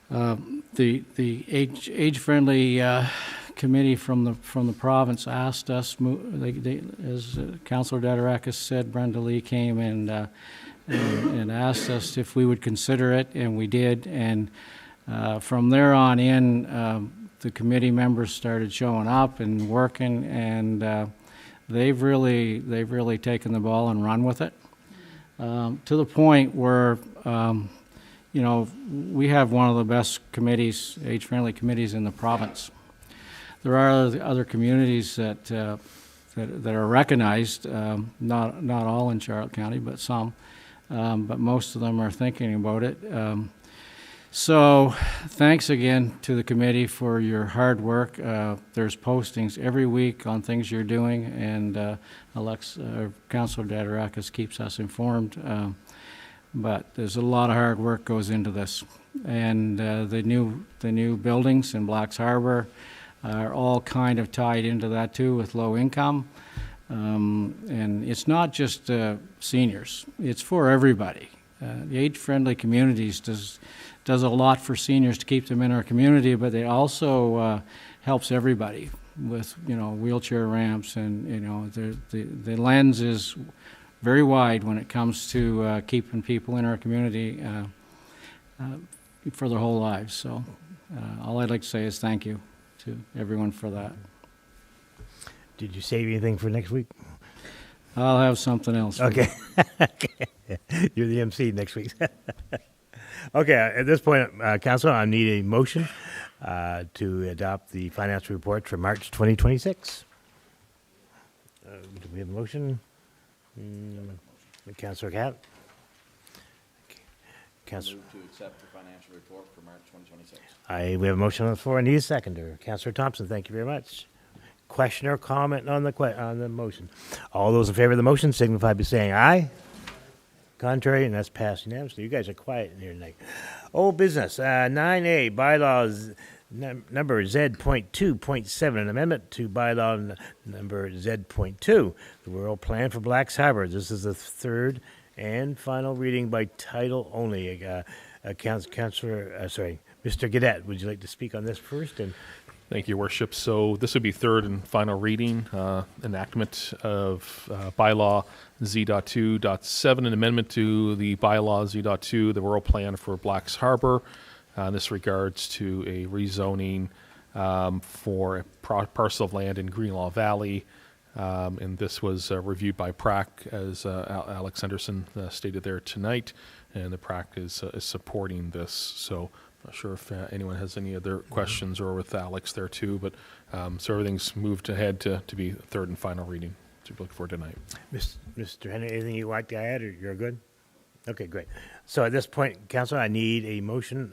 The age-friendly committee from the province asked us, as Councillor Dederakis said, Brenda Lee came and asked us if we would consider it, and we did. And from there on in, the committee members started showing up and working, and they've really taken the ball and run with it to the point where we have one of the best committees, age-friendly committees in the province. There are other communities that are recognized, not all in Charlotte County, but some. But most of them are thinking about it. So thanks again to the committee for your hard work. There's postings every week on things you're doing, and Councillor Dederakis keeps us informed. But there's a lot of hard work goes into this. And the new buildings in Blacks Harbor are all kind of tied into that too with low income. And it's not just seniors, it's for everybody. The age-friendly communities does a lot for seniors to keep them in our community, but it also helps everybody with wheelchair ramps, and the lens is very wide when it comes to keeping people in our community for their whole lives. So all I'd like to say is thank you to everyone for that. Did you save anything for next week? I'll have something else. Okay. You're the MC next week. Okay, at this point, Council, I need a motion to adopt the financial report for March 2026. Do we have a motion? Councillor Hatt? Councillor. Move to accept the financial report for March 2026. We have a motion on the floor. I need a seconder. Councillor Thompson, thank you very much. Question or comment on the motion? All those in favor of the motion signify by saying aye. Contrary, and that's passed unanimously. You guys are quiet in here tonight. Old business, 9A, bylaws number Z.2.7, an amendment to bylaw number Z.2, the Rural Plan for Blacks Harbor. This is the third and final reading by title only. Mr. Gadet, would you like to speak on this first? Thank you, Your Worship. So this would be third and final reading, enactment of bylaw Z.2.7, an amendment to the bylaw Z.2, the rural plan for Blacks Harbor. This regards to a rezoning for a parcel of land in Greenlaw Valley. And this was reviewed by PRAC, as Alex Henderson stated there tonight. and the PRAC is supporting this. So I'm not sure if anyone has any other questions, or with Alex there too, but so everything's moved ahead to be third and final reading. So we look forward to tonight. Mr. Henry, anything you'd like to add, or you're good? Okay, great. So at this point, Council, I need a motion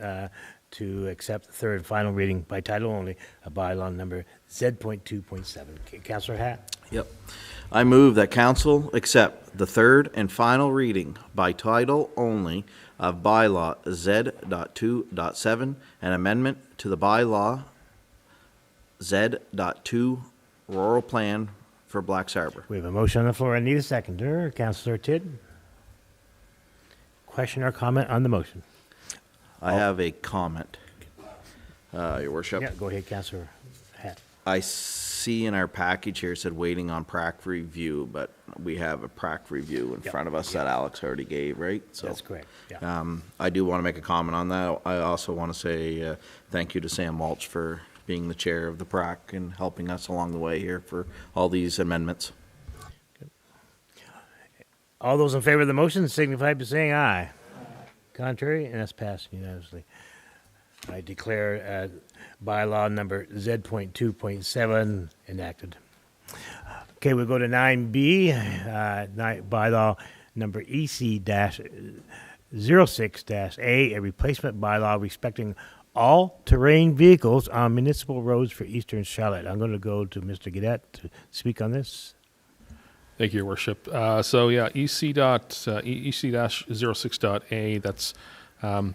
to accept the third and final reading by title only of bylaw number Z.2.7. Councilor Hatt? Yep. I move that council accept the third and final reading by title only of bylaw Z.2.7, an amendment to the bylaw Z.2 rural plan for Blacks Harbor. We have a motion on the floor. I need a seconder. Councilor Tidd? Question or comment on the motion? I have a comment, Your Worship. Yeah, go ahead, Councilor Hatt. I see in our package here, it said waiting on PRAC review, but we have a PRAC review in front of us that Alex already gave, right? So, That's correct, yeah. I do want to make a comment on that. I also want to say thank you to Sam Walsh for being the chair of the PRAC and helping us along the way here for all these amendments. All those in favor of the motion signify by saying aye. Contrary, and that's passed unanimously. I declare bylaw number Z.2.7 enacted. Okay, we'll go to 9B, bylaw number EC-06-A, a replacement bylaw respecting all-terrain vehicles on municipal roads for Eastern Charlotte. I'm going to go to Mr. Gadet to speak on this. Thank you, Your Worship. So yeah, EC-06.A, that's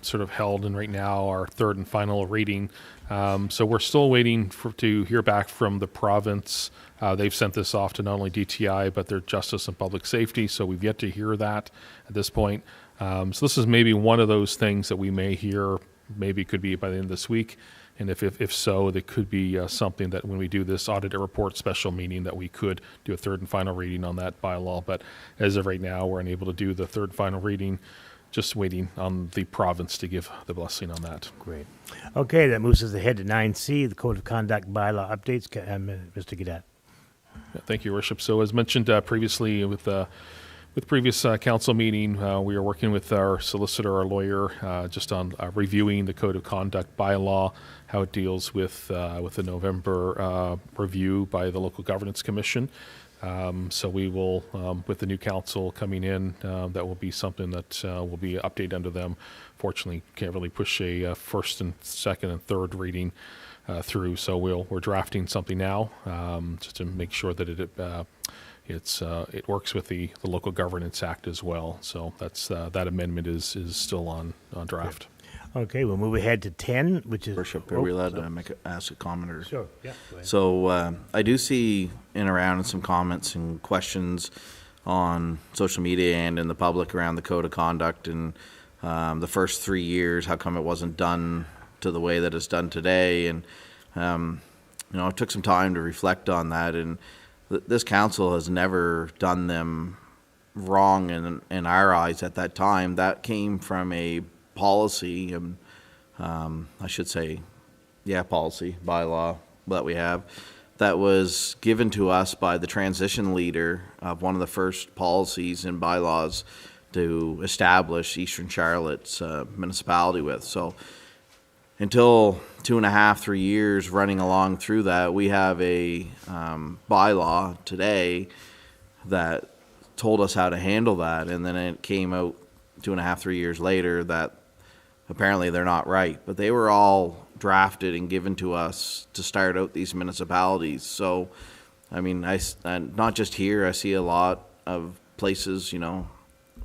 sort of held in right now our third and final reading. So we're still waiting to hear back from the province. They've sent this off to not only DTI, but their Justice and Public Safety, so we've yet to hear that at this point. So this is maybe one of those things that we may hear, maybe it could be by the end of this week. And if so, there could be something that when we do this auditor report special meeting that we could do a third and final reading on that bylaw. But as of right now, we're unable to do the third and final reading, just waiting on the province to give the blessing on that. Great. Okay, that moves us ahead to 9C, the Code of Conduct bylaw updates. Mr. Gadet. Yeah, thank you, Your Worship. So as mentioned previously with previous council meeting, we are working with our solicitor, our lawyer, just on reviewing the Code of Conduct bylaw, how it deals with the November review by the Local Governance Commission. So we will, with the new council coming in, that will be something that will be updated under them. Fortunately, can't really push a first and second and third reading through. So we're drafting something now just to make sure that it works with the Local Governance Act as well. So that's that amendment is still on draft. Okay, we'll move ahead to 10, which is... Worship, are we allowed to ask a comment? Or? Sure, yeah, go ahead. So I do see in around some comments and questions on social media and in the public around the Code of Conduct and the first 3 years, how come it wasn't done to the way that it's done today? And, I took some time to reflect on that, and this council has never done them wrong in our eyes at that time. That came from a policy, I should say, policy, bylaw that we have, that was given to us by the transition leader of one of the first policies and bylaws to establish Eastern Charlotte's municipality with. So until 2.5, 3 years running along through that, we have a bylaw today that told us how to handle that, and then it came out 2.5, 3 years later that apparently they're not right. But they were all drafted and given to us to start out these municipalities. So, I mean, not just here, I see a lot of places,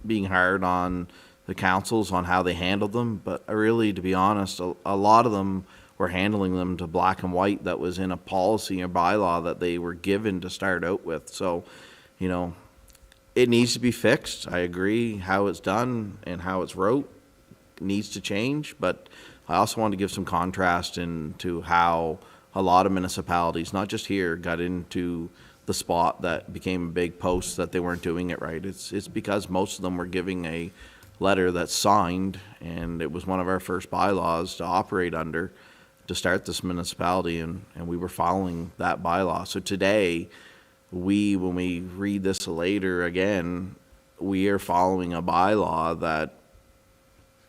being hard on the councils on how they handled them. But really, to be honest, a lot of them were handling them to black and white that was in a policy or bylaw that they were given to start out with. So, it needs to be fixed. I agree how it's done and how it's wrote needs to change, but I also want to give some contrast into how a lot of municipalities, not just here, got into the spot that became a big post that they weren't doing it right. It's because most of them were giving a letter that's signed, and it was one of our first bylaws to operate under to start this municipality, and we were following that bylaw. So today, when we read this later again, we are following a bylaw that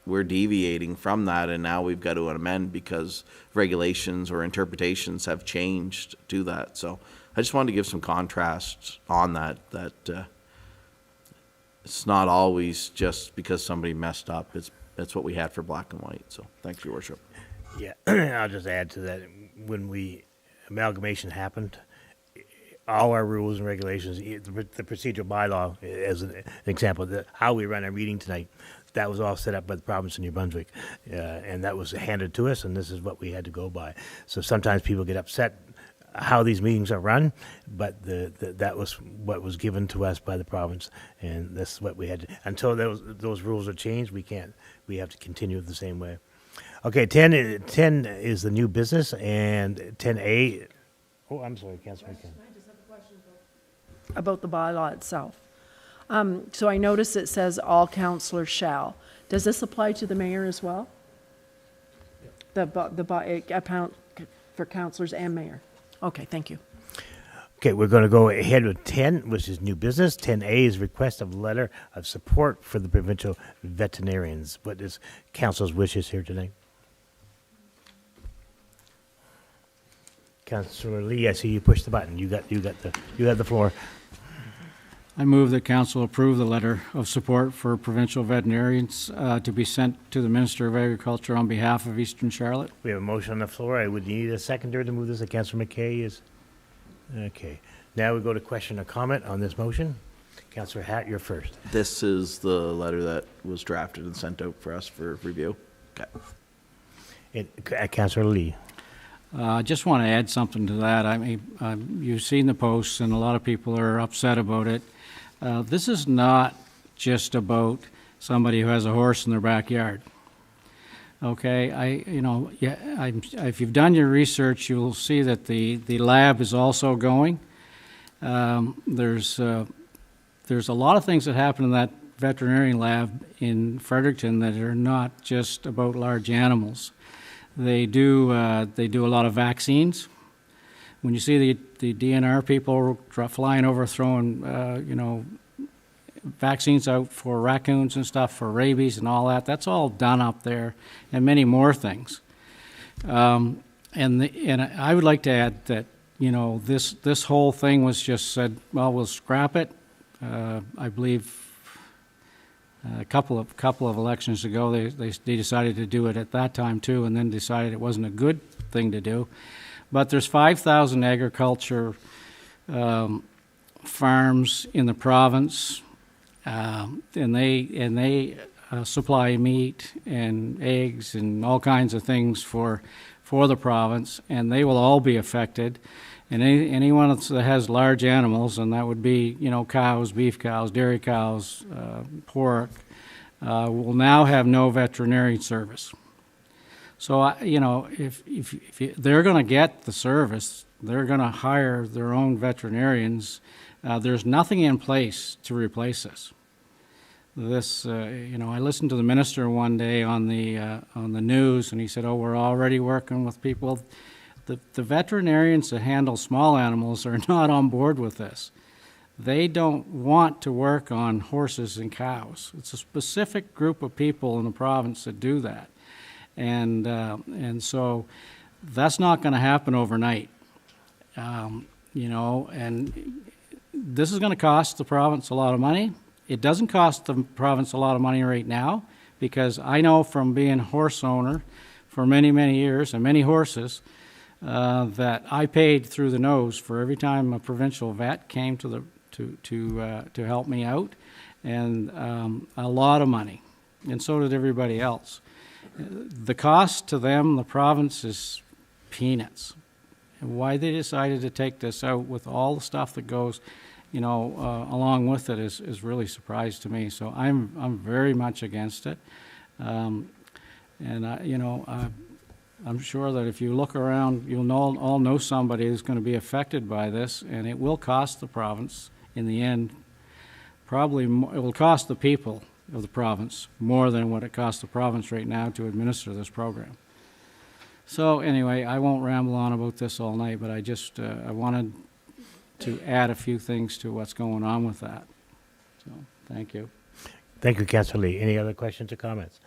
we're deviating from that, and now we've got to amend because regulations or interpretations have changed to that. So I just wanted to give some contrast on that, it's not always just because somebody messed up. It's what we had for black and white. So thanks, Your Worship. Yeah, I'll just add to that. When amalgamation happened, all our rules and regulations, the procedural bylaw, as an example, how we run our meeting tonight, that was all set up by the province of New Brunswick, and that was handed to us, and this is what we had to go by. So sometimes people get upset how these meetings are run, but that was what was given to us by the province, and that's what we had to, until those rules are changed, we have to continue the same way. Okay, 10 is the new business, and 10A, oh, I'm sorry, Councilor McKenna. I just have a question about the bylaw itself. So I notice it says all councillors shall. Does this apply to the mayor as well? The account for councillors and mayor? Okay, thank you. Okay, we're going to go ahead with 10, which is new business. 10A is request of letter of support for the provincial veterinarians. What is council's wishes here tonight? Councillor Lee, I see you pushed the button. You got the floor. I move that council approve the letter of support for provincial veterinarians to be sent to the Minister of Agriculture on behalf of Eastern Charlotte. We have a motion on the floor. I would need a seconder to move this. Councillor McKay is okay. Now we go to question or comment on this motion. Councillor Hatt, you're first. This is the letter that was drafted and sent out for us for review. Okay. Councillor Lee. I just want to add something to that. I mean, you've seen the posts, and a lot of people are upset about it. This is not just about somebody who has a horse in their backyard. Okay, if you've done your research, you will see that the lab is also going. There's a lot of things that happen in that veterinary lab in Fredericton that are not just about large animals. They do a lot of vaccines. When you see the DNR people flying over throwing vaccines out for raccoons and stuff for rabies and all that, that's all done up there, and many more things. And I would like to add that this whole thing was just said, well, we'll scrap it. I believe a couple of elections ago, they decided to do it at that time too, and then decided it wasn't a good thing to do. But there's 5,000 agriculture farms in the province, and they supply meat and eggs and all kinds of things for the province, and they will all be affected. And anyone that has large animals, and that would be, cows, beef cows, dairy cows, pork, will now have no veterinary service. So, if they're going to get the service, they're going to hire their own veterinarians. There's nothing in place to replace this. I listened to the minister one day on the news, and he said, "Oh, we're already working with people." The veterinarians that handle small animals are not on board with this. They don't want to work on horses and cows. It's a specific group of people in the province that do that. And so that's not going to happen overnight. And this is going to cost the province a lot of money. It doesn't cost the province a lot of money right now, because I know from being a horse owner for many, many years and many horses, that I paid through the nose for every time a provincial vet came to help me out, and a lot of money, and so did everybody else. The cost to them, the province, is peanuts. And why they decided to take this out with all the stuff that goes, along with it is really a surprise to me. So I'm very much against it, I'm sure that if you look around, you'll all know somebody who's going to be affected by this, and it will cost the province in the end. Probably more, it will cost the people of the province more than what it costs the province right now to administer this program. So anyway, I won't ramble on about this all night, but I just I wanted to add a few things to what's going on with that. So thank you. Thank you, Councillor Lee. Any other questions or comments?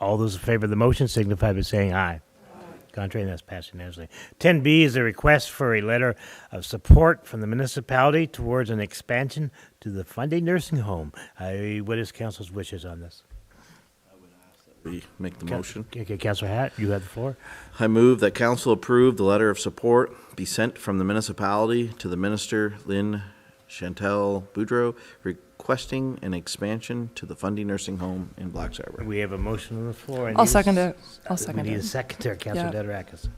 All those in favor of the motion signify by saying aye. Contrary, and that's passed unanimously. 10B is a request for a letter of support from the municipality towards an expansion to the Fundy Nursing Home. What is council's wishes on this? We make the motion. Okay, Councilor Hatt, you have the floor. I move that council approve the letter of support be sent from the municipality to the minister, Lynn Chantal Boudreau, requesting an expansion to the Fundy Nursing Home in Blacks Harbor. We have a motion on the floor. I'll second it. I'll We second need a it. second there, Councilor Yeah. Dedorakis.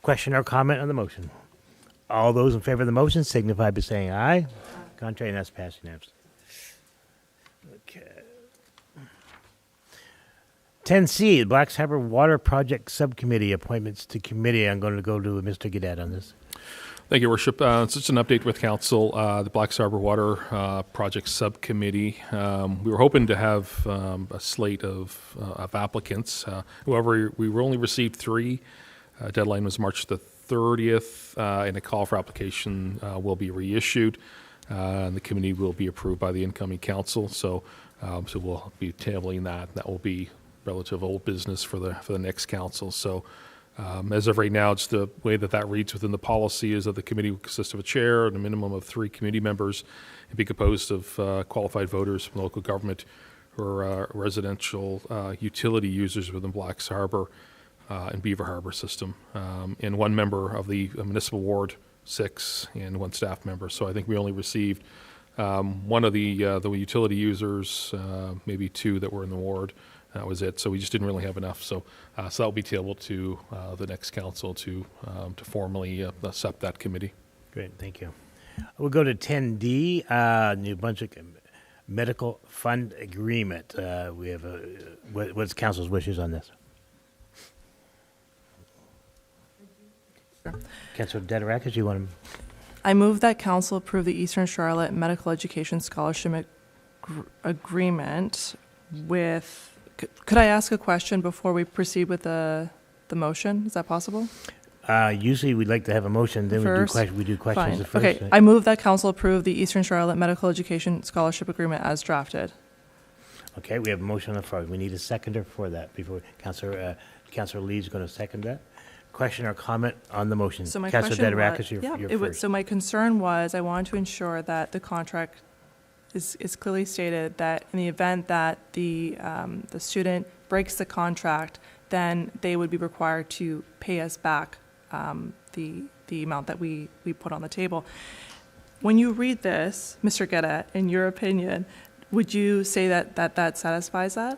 Question or comment on the motion? All those in favor of the motion signify by saying aye. Contrary, and that's passed unanimously. Okay. 10C, the Blacks Harbor Water Project Subcommittee appointments to committee. I'm going to go to Mr. Gadet on this. Thank you, Your Worship. It's just an update with council. The Blacks Harbor Water Project Subcommittee. We were hoping to have a slate of applicants. However, we only received 3. Deadline was March the 30th, and a call for application will be reissued. And the committee will be approved by the incoming council. So we'll be tabling that. That will be relative old business for the next council. So. As of right now, it's the way that reads within the policy is that the committee will consist of a chair and a minimum of 3 committee members and be composed of qualified voters from local government who are residential utility users within Blacks Harbor and Beaver Harbor system, and 1 member of the municipal ward, 6, and 1 staff member. So I think we only received 1 of the utility users, maybe 2 that were in the ward. That was it. So we just didn't really have enough. So that will be tabled to the next council to formally accept that committee. Great, thank you. We'll go to 10D, New Brunswick Medical Fund Agreement. We have what's council's wishes on this? Councilor Dedorakis, you want to? I move that council approve the Eastern Charlotte Medical Education Scholarship Agreement with. Could I ask a question before we proceed with the motion? Is that possible? Usually we'd like to have a motion, then First? we do questions Fine. first. Okay, I move that council approve the Eastern Charlotte Medical Education Scholarship Agreement as drafted. Okay, we have a motion on the floor. We need a seconder for that before Councilor Lee's going to second that. Question or comment on the motion? So my Councilor question Dedorakis, you're it was, first. so my concern was I wanted to ensure that the contract is clearly stated that in the event that the student breaks the contract, then they would be required to pay us back the amount that we put on the table. When you read this, Mr. Gadet, in your opinion, would you say that satisfies that?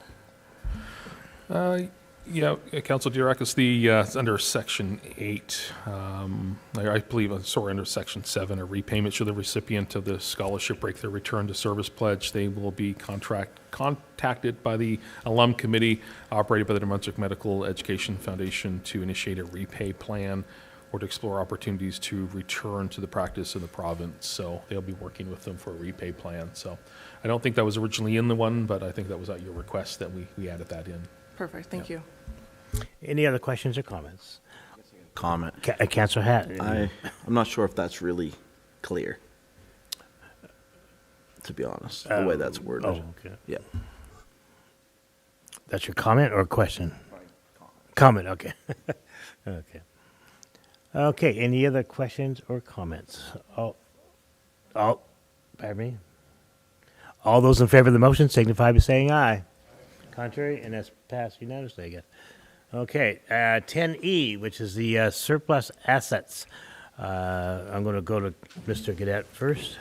Yeah, Council Dedorakis, it's under Section 8. I believe, under Section 7, a repayment should the recipient of the scholarship break their return to service pledge. They will be contacted by the alum committee operated by the New Brunswick Medical Education Foundation to initiate a repay plan or to explore opportunities to return to the practice in the province. So they'll be working with them for a repay plan. So I don't think that was originally in the one, but I think that was at your request that we added that in. Perfect, thank you. Any other questions or comments? Comment. Councilor Hatt. I'm not sure if that's really clear, to be honest, the way that's worded. Oh, okay. Yeah. That's your comment or question? Comment, okay. Okay. Okay, any other questions or comments? Pardon me? All those in favor of the motion signify by saying aye. Contrary, and that's passed unanimously, I guess. Okay, 10E, which is the surplus assets. I'm going to go to Mr. Gadet first.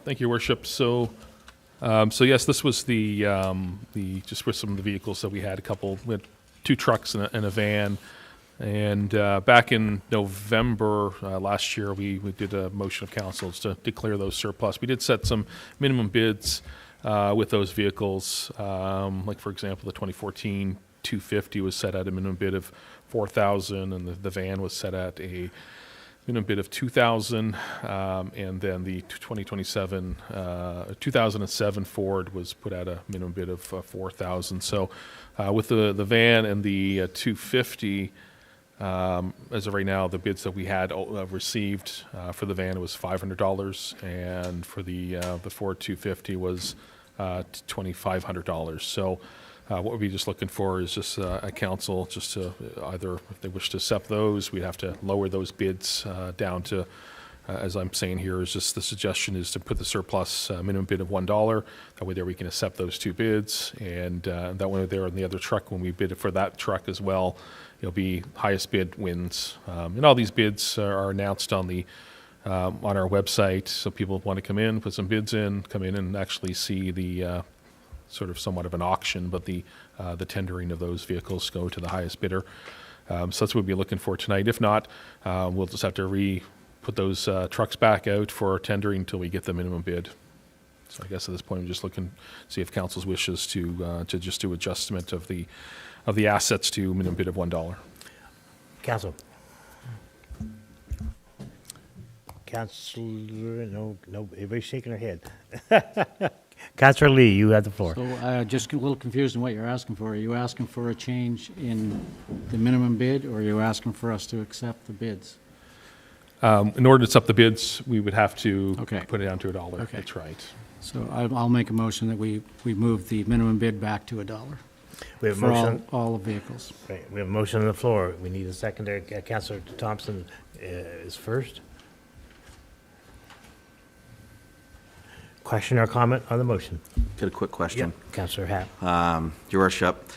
Thank you, Your Worship. So yes, this was the just with some of the vehicles that we had. We had 2 trucks and a van. And back in November last year, we did a motion of council to declare those surplus. We did set some minimum bids with those vehicles. Like, for example, the 2014 250 was set at a minimum bid of $4,000, and the van was set at a minimum bid of $2,000, and then the 2007 Ford was put at a minimum bid of $4,000. So with the van and the 250, as of right now, the bids that we had received for the van was $500, and for the Ford 250 was to $2,500. So what we'd be just looking for is just a council just to either, if they wish to accept those, we'd have to lower those bids down to, as I'm saying here, is just the suggestion is to put the surplus minimum bid of $1. That way there we can accept those two bids, and that way there on the other truck, when we bid for that truck as well, it'll be highest bid wins. And all these bids are announced on the on our website, so people want to come in, put some bids in, come in and actually see the sort of somewhat of an auction, but the tendering of those vehicles go to the highest bidder. So that's what we'll be looking for tonight. If not, we'll just have to put those trucks back out for tendering until we get the minimum bid. So I guess at this point, I'm just looking to see if council's wishes to just do adjustment of the assets to minimum bid of $1. Council. Councilor, no, everybody's shaking their head. Councilor Lee, you have the floor. So just a little confused in what you're asking for. Are you asking for a change in the minimum bid, or are you asking for us to accept the bids? In order to accept the bids, we would have to Okay. put it down to $1. Okay. That's right. So I'll make a motion that we move the minimum bid back to $1 We have a for motion. all the vehicles. Right, we have a motion on the floor. We need a secondary. Councilor Thompson is first. Question or comment on the motion? Got a quick question. Councilor Hatt. Your Worship,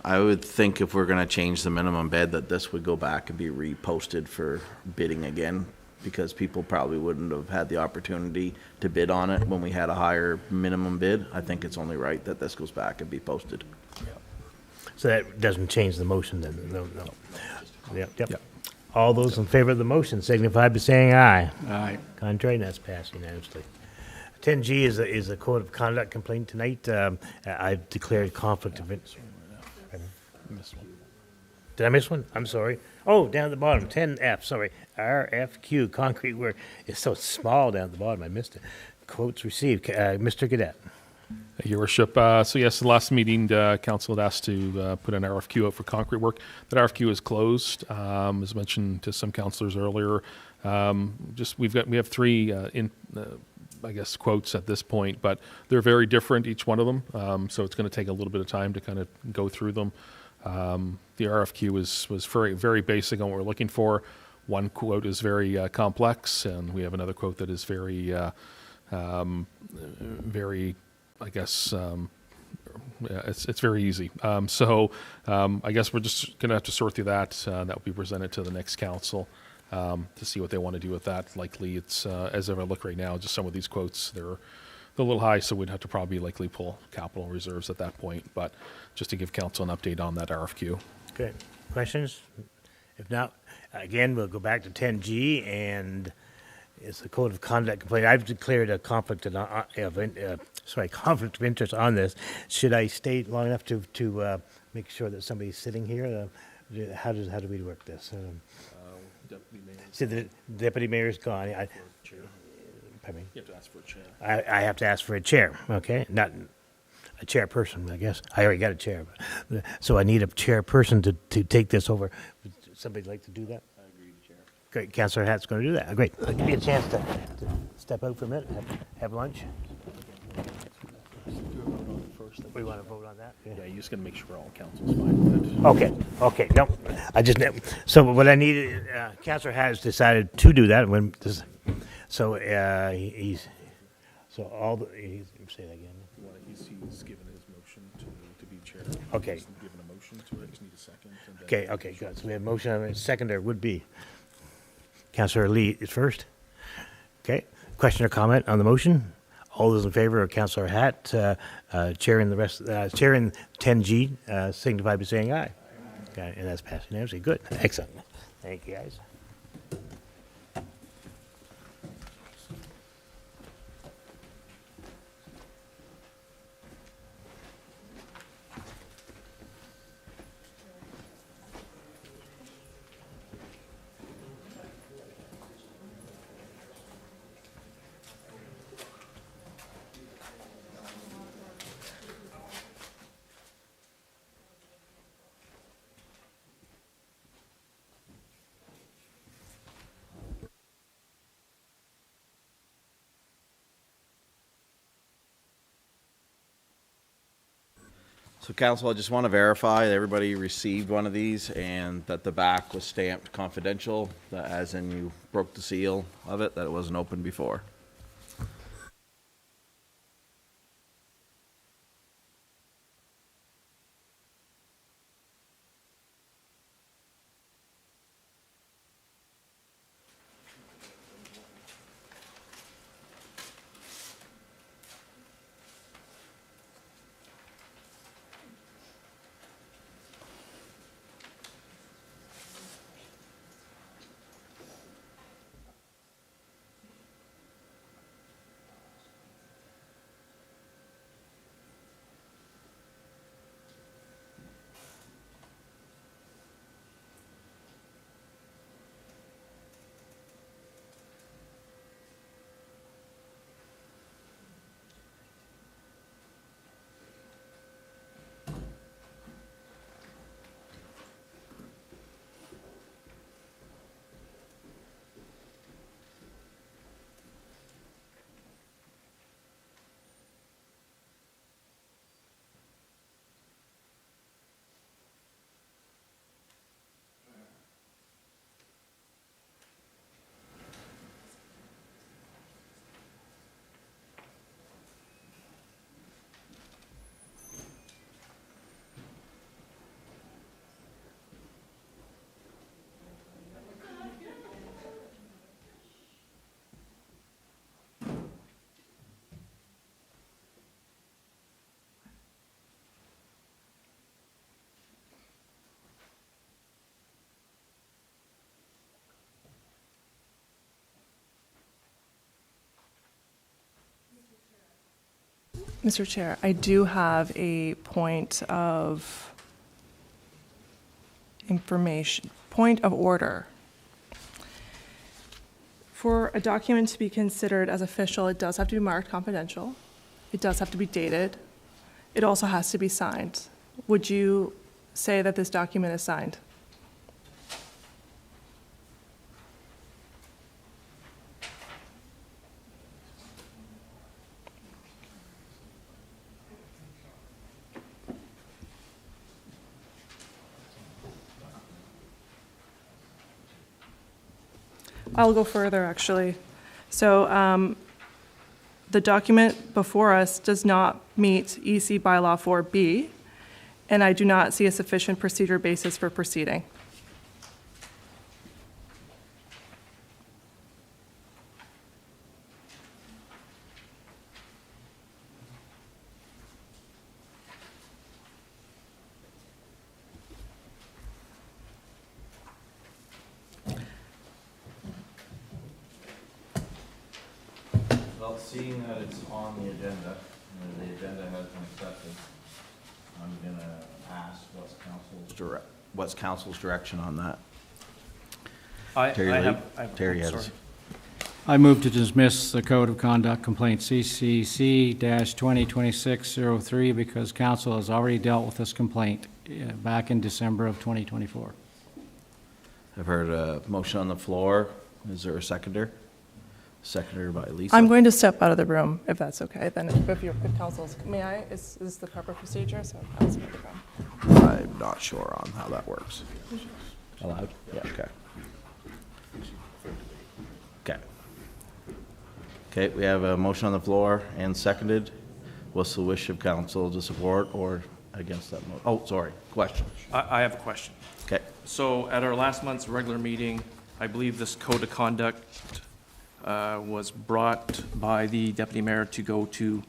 I would think if we're gonna change the minimum bid, that this would go back and be reposted for bidding again, because people probably wouldn't have had the opportunity to bid on it when we had a higher minimum bid. I think it's only right that this goes back and be posted. So that doesn't change the motion then? No. Yep. Yep. All those in favor of the motion signify by saying aye. Aye. Contrary, that's passed unanimously. 10G is a code of conduct complaint tonight. I've declared conflict of interest. Did I miss one? I'm sorry. Oh, down at the bottom, 10F, sorry. RFQ, concrete work. It's so small down at the bottom, I missed it. Quotes received. Mr. Cadet. Your Worship, so yes, the last meeting, council had asked to put an RFQ out for concrete work. That RFQ is closed, as mentioned to some councillors earlier. We have three I guess, quotes at this point, but they're very different, each one of them. So it's going to take a little bit of time to kind of go through them. The RFQ was very, very basic on what we're looking for. One quote is very complex, and we have another quote that is very, very, I guess, it's very easy. I guess we're just going to have to sort through that. That will be presented to the next council. To see what they want to do with that. Likely it's, as I look right now, just some of these quotes, they're a little high, so we'd have to probably likely pull capital reserves at that point, but just to give council an update on that RFQ. Okay. Questions? If not, again, we'll go back to 10G, and it's a code of conduct complaint. I've declared a conflict conflict of interest on this. Should I stay long enough to make sure that somebody's sitting here? How do we work this? See, the deputy mayor's gone. Pardon me? You have to ask for a chair. I have to ask for a chair, okay? Not a chairperson, I guess. I already got a chair. So I need a chairperson to take this over. Would somebody like to do that? I agree, Chair. Great. Councillor Hatt's going to do that. Great. I'll give you a chance to step out for a minute, have lunch. We want to vote on that? Yeah, you're just going to make sure all council's fine with it. Okay, no, so what I needed, Councillor has decided to do that when, so, say that again. He's given his motion to be chair. Okay. He's given a motion to it, just need a second. And then Okay, good, so we have a motion, and a seconder would be Councillor Lee is first. Okay, question or comment on the motion? All those in favor of Councillor Hatt chairing 10G signify by saying aye. Okay, and that's passed unanimously. Good, excellent. Thank you, guys. So council, I just want to verify that everybody received one of these and that the back was stamped confidential, that as in you broke the seal of it, that it wasn't open before. Mr. Chair, I do have a point of information, point of order. For a document to be considered as official, it does have to be marked confidential. It does have to be dated. It also has to be signed. Would you say that this document is signed? I'll go further, actually. So the document before us does not meet EC Bylaw 4B, and I do not see a sufficient procedure basis for proceeding. Well, seeing that it's on the agenda, and the agenda has been accepted, I'm gonna ask what's council's direction on that? Terry Lee? Terry has. I move to dismiss the Code of Conduct complaint CCC-2026-03 because council has already dealt with this complaint back in December of 2024. I've heard a motion on the floor. Is there a seconder? Seconder by Lisa. I'm going to step out of the room, if that's okay. Then if council's, may I? Is this the proper procedure? So I'll step out of the room. I'm not sure on how that works. Allowed? Yeah, okay. Okay. Okay, we have a motion on the floor and seconded. What's the wish of council, to support or against that motion? Oh, sorry, question. I have a question. Okay. So at our last month's regular meeting, I believe this code of conduct was brought by the deputy mayor to go to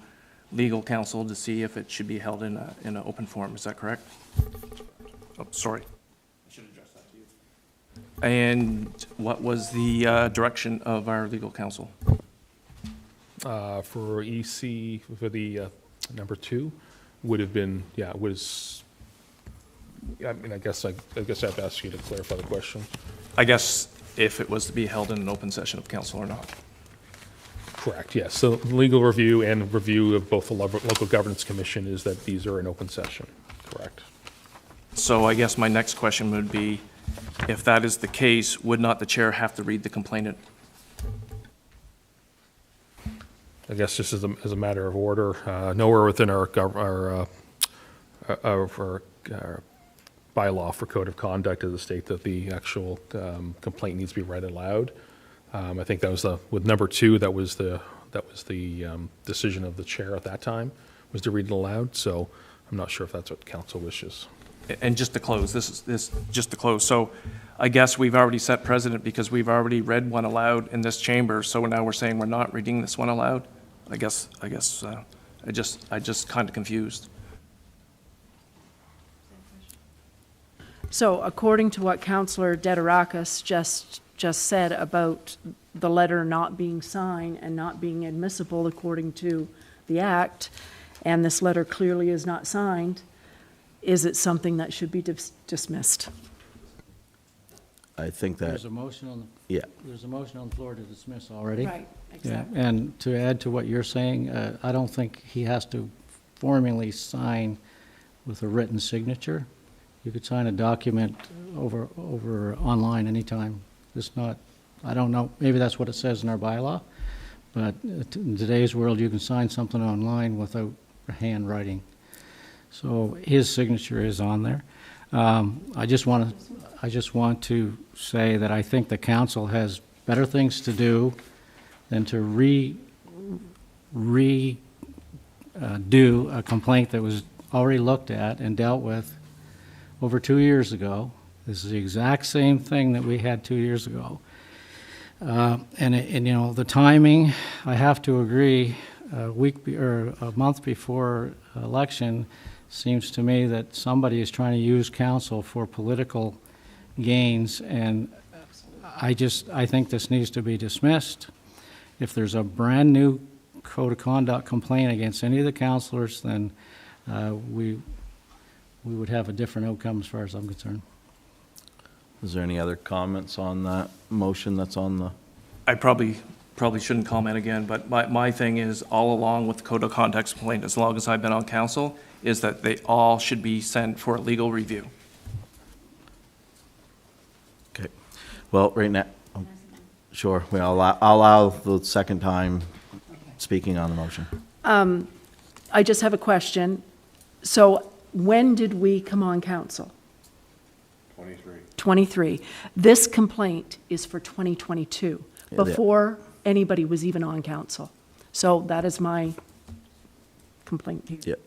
legal counsel to see if it should be held in an open forum. Is that correct? Oh, sorry. I should address that to you. And what was the direction of our legal counsel? For EC, for the number 2, would have been, yeah, was, I mean, I guess I'd have to ask you to clarify the question. I guess if it was to be held in an open session of council or not. Correct, yes. So legal review and review of both the local governance commission is that these are in open session, correct? So I guess my next question would be, if that is the case, would not the chair have to read the complainant? I guess just as a matter of order, nowhere within our for bylaw for code of conduct of the state that the actual complaint needs to be read aloud. I think that was with number 2, that was the decision of the chair at that time, was to read it aloud. So I'm not sure if that's what council wishes. And just to close, just to close. So I guess we've already set precedent because we've already read one aloud in this chamber. So now we're saying we're not reading this one aloud. I just kind of confused. So according to what Councillor Dederakis just said about the letter not being signed and not being admissible according to the Act, and this letter clearly is not signed, is it something that should be dismissed? I think that, There's a motion on the floor to dismiss already. Right, Yeah, exactly. and to add to what you're saying, I don't think he has to formally sign with a written signature. You could sign a document over online anytime. It's not, I don't know, maybe that's what it says in our bylaw, but in today's world, you can sign something online without handwriting. So his signature is on there. I just want to say that I think the council has better things to do than to do a complaint that was already looked at and dealt with over 2 years ago. This is the exact same thing that we had 2 years ago. And you know, the timing, I have to agree, a month before election, seems to me that somebody is trying to use council for political gains, and I think this needs to be dismissed. If there's a brand-new code of conduct complaint against any of the councillors, then we would have a different outcome as far as I'm concerned. is there any other comments on that motion that's on the? I probably shouldn't comment again, but my thing is, all along with the code of conduct complaint, as long as I've been on council, is that they all should be sent for legal review. Okay. Well, right now, sure, I'll allow the second time speaking on the motion. I just have a question. So when did we come on council? 23. This complaint is for 2022, Yeah. before anybody was even on council. So that is my complaint here. Yep.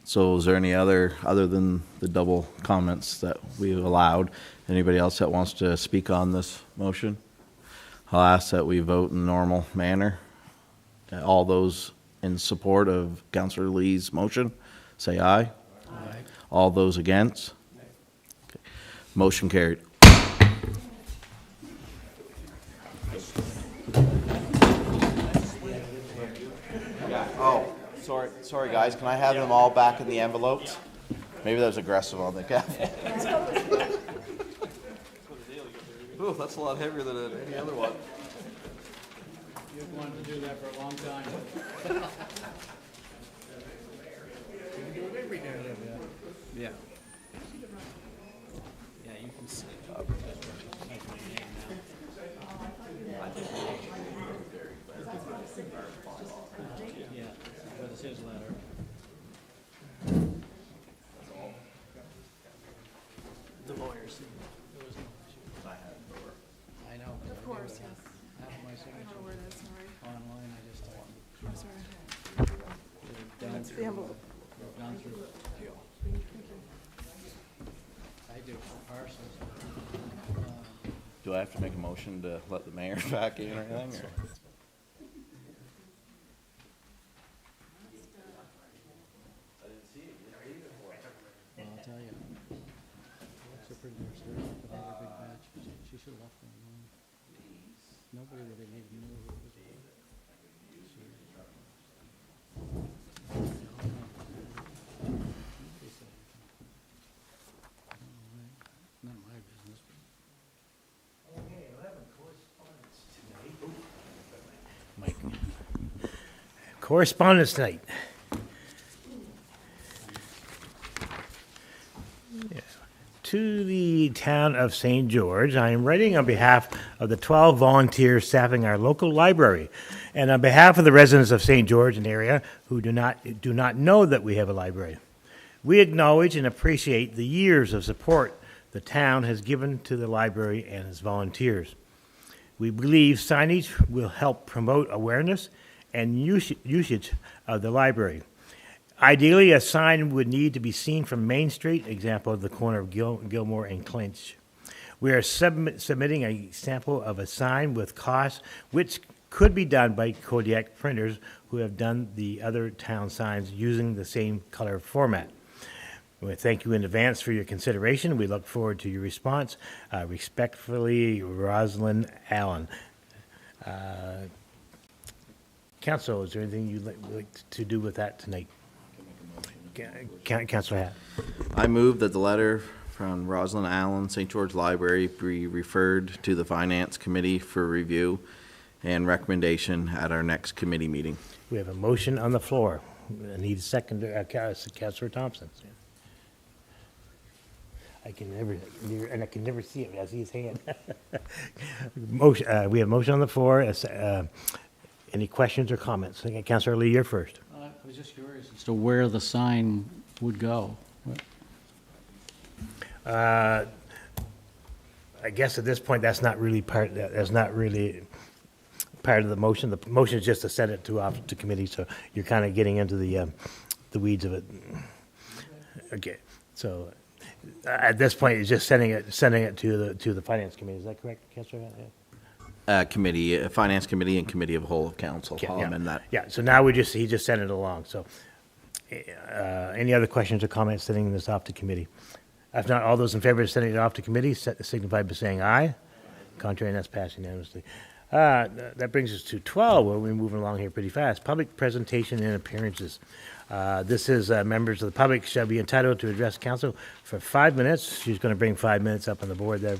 So is there any other than the double comments that we allowed, anybody else that wants to speak on this motion? I'll ask that we vote in the normal manner. All those in support of Councillor Lee's motion, say aye. Aye. All those against? Okay. Motion carried. Oh, sorry guys, can I have them all back in the envelopes? Maybe that was aggressive on the gavel. Ooh, that's a lot heavier than any other one. You've wanted to do that for a long time. Yeah. Yeah, you can see. Yeah, but it's his letter. The lawyers. There was no issue. I know. Of course, yes. Half of my signature Where it is, sorry. online, I just thought. I'm sorry. That's the envelope. Gone through. I do, parcels. Do I have to make a motion to let the mayor back in or anything? or- I'll tell you. Looks a pretty nurse there, with all the big batch, but she should have left them alone. Nobody would have even knew who it was. None of my business. Correspondence tonight. Yeah. To the town of St. George, I am writing on behalf of the 12 volunteers staffing our local library, and on behalf of the residents of St. George and area who do not know that we have a library. We acknowledge and appreciate the years of support the town has given to the library and its volunteers. We believe signage will help promote awareness and usage of the library. Ideally, a sign would need to be seen from Main Street, example of the corner of Gilmore and Clinch. We are submitting a sample of a sign with costs, which could be done by Kodiak printers who have done the other town signs using the same color format. We thank you in advance for your consideration. We look forward to your response. Respectfully, Rosalind Allen. Council, is there anything you'd like to do with that tonight? Councilor Hatt. I move that the letter from Rosalind Allen, St. George Library, be referred to the Finance Committee for review and recommendation at our next committee meeting. We have a motion on the floor. I need a second, Councilor Thompson. I can never see it, I see his hand. Motion, we have a motion on the floor. Any questions or comments? Councilor Lee, you're first. I was just curious as to where the sign would go. I guess at this point, that's not really part of the motion. The motion is just to send it to committee, so you're kind of getting into the weeds of it. Okay, so at this point, it's just sending it to the Finance Committee. Is that correct, Councilor? Committee, Finance Committee and Committee of Whole of Council. I'll amend that. Yeah, so now he just sent it along. So any other questions or comments sending this off to committee? If not, all those in favor of sending it off to committee signify by saying aye. Contrary, and that's passed unanimously. That brings us to 12, where we're moving along here pretty fast. Public presentation and appearances. This is members of the public shall be entitled to address council for 5 minutes. She's going to bring 5 minutes up on the board there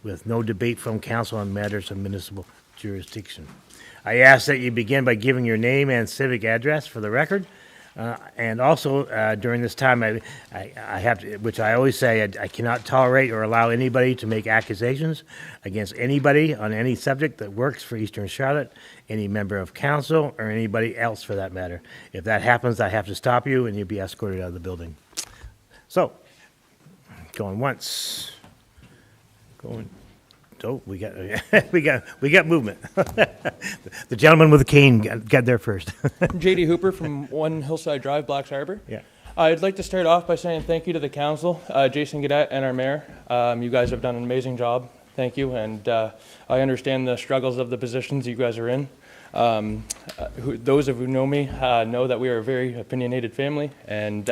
with no debate from council on matters of municipal jurisdiction. I ask that you begin by giving your name and civic address for the record. And also, during this time, I have to, which I always say, I cannot tolerate or allow anybody to make accusations against anybody on any subject that works for Eastern Charlotte, any member of council, or anybody else for that matter. If that happens, I have to stop you, and you'll be escorted out of the building. So, going once, going. Oh, we got movement. The gentleman with the cane got there first. JD Hooper from 1 Hillside Drive, Blacks Harbor. Yeah. I'd like to start off by saying thank you to the council, Jason Gaudette and our mayor. You guys have done an amazing job. Thank you, and I understand the struggles of the positions you guys are in. Those of you who know me know that we are a very opinionated family, and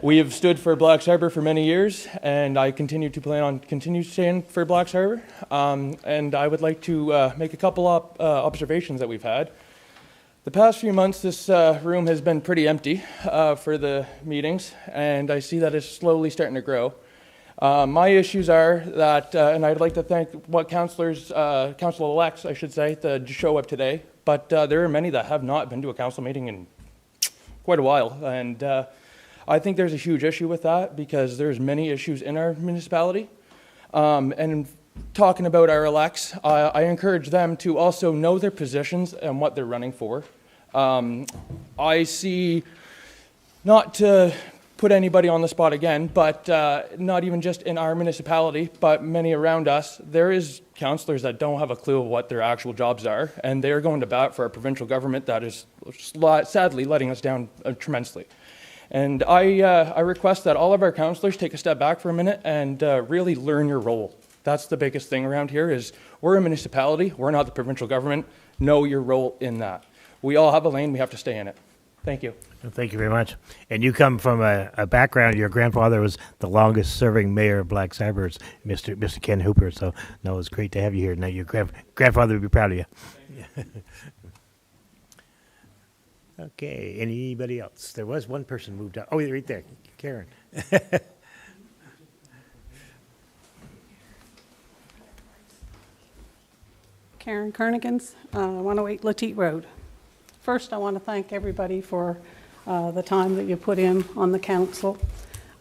we have stood for Blacks Harbor for many years, and I continue to plan on staying for Blacks Harbor. And I would like to make a couple observations that we've had. The past few months, this room has been pretty empty for the meetings, and I see that it's slowly starting to grow. My issues are that, and I'd like to thank council-elects, I should say, to show up today, but there are many that have not been to a council meeting in quite a while, and I think there's a huge issue with that because there's many issues in our municipality. And talking about our elects, I encourage them to also know their positions and what they're running for. I see, not to put anybody on the spot again, but not even just in our municipality, but many around us, there is councillors that don't have a clue of what their actual jobs are, and they're going to bat for a provincial government that is sadly letting us down tremendously. And I request that all of our councillors take a step back for a minute and really learn your role. That's the biggest thing around here is we're a municipality, we're not the provincial government. Know your role in that. We all have a lane, we have to stay in it. Thank you. Well, thank you very much. And you come from a background, your grandfather was the longest serving mayor of Blacks Harbor, Mr. Ken Hooper. So, no, it's great to have you here. Now, your grandfather would be proud of you. Okay, anybody else? There was one person moved out. Oh, right there, Karen. Karen Kernigans, 108 Lateet Road. First, I want to thank everybody for the time that you put in on the council.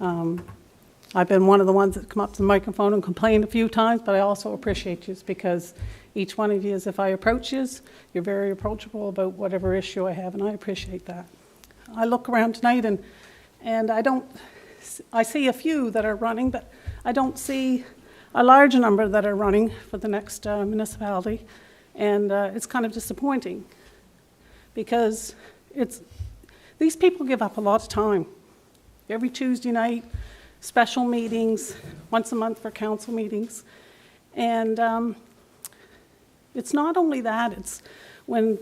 I've been one of the ones that come up to the microphone and complained a few times, but I also appreciate you because each one of you, if I approach you, you're very approachable about whatever issue I have, and I appreciate that. I look around tonight, and And I see a few that are running, but I don't see a large number that are running for the next municipality. And it's kind of disappointing because these people give up a lot of time. Every Tuesday night, special meetings, once a month for council meetings. And it's not only that, it's when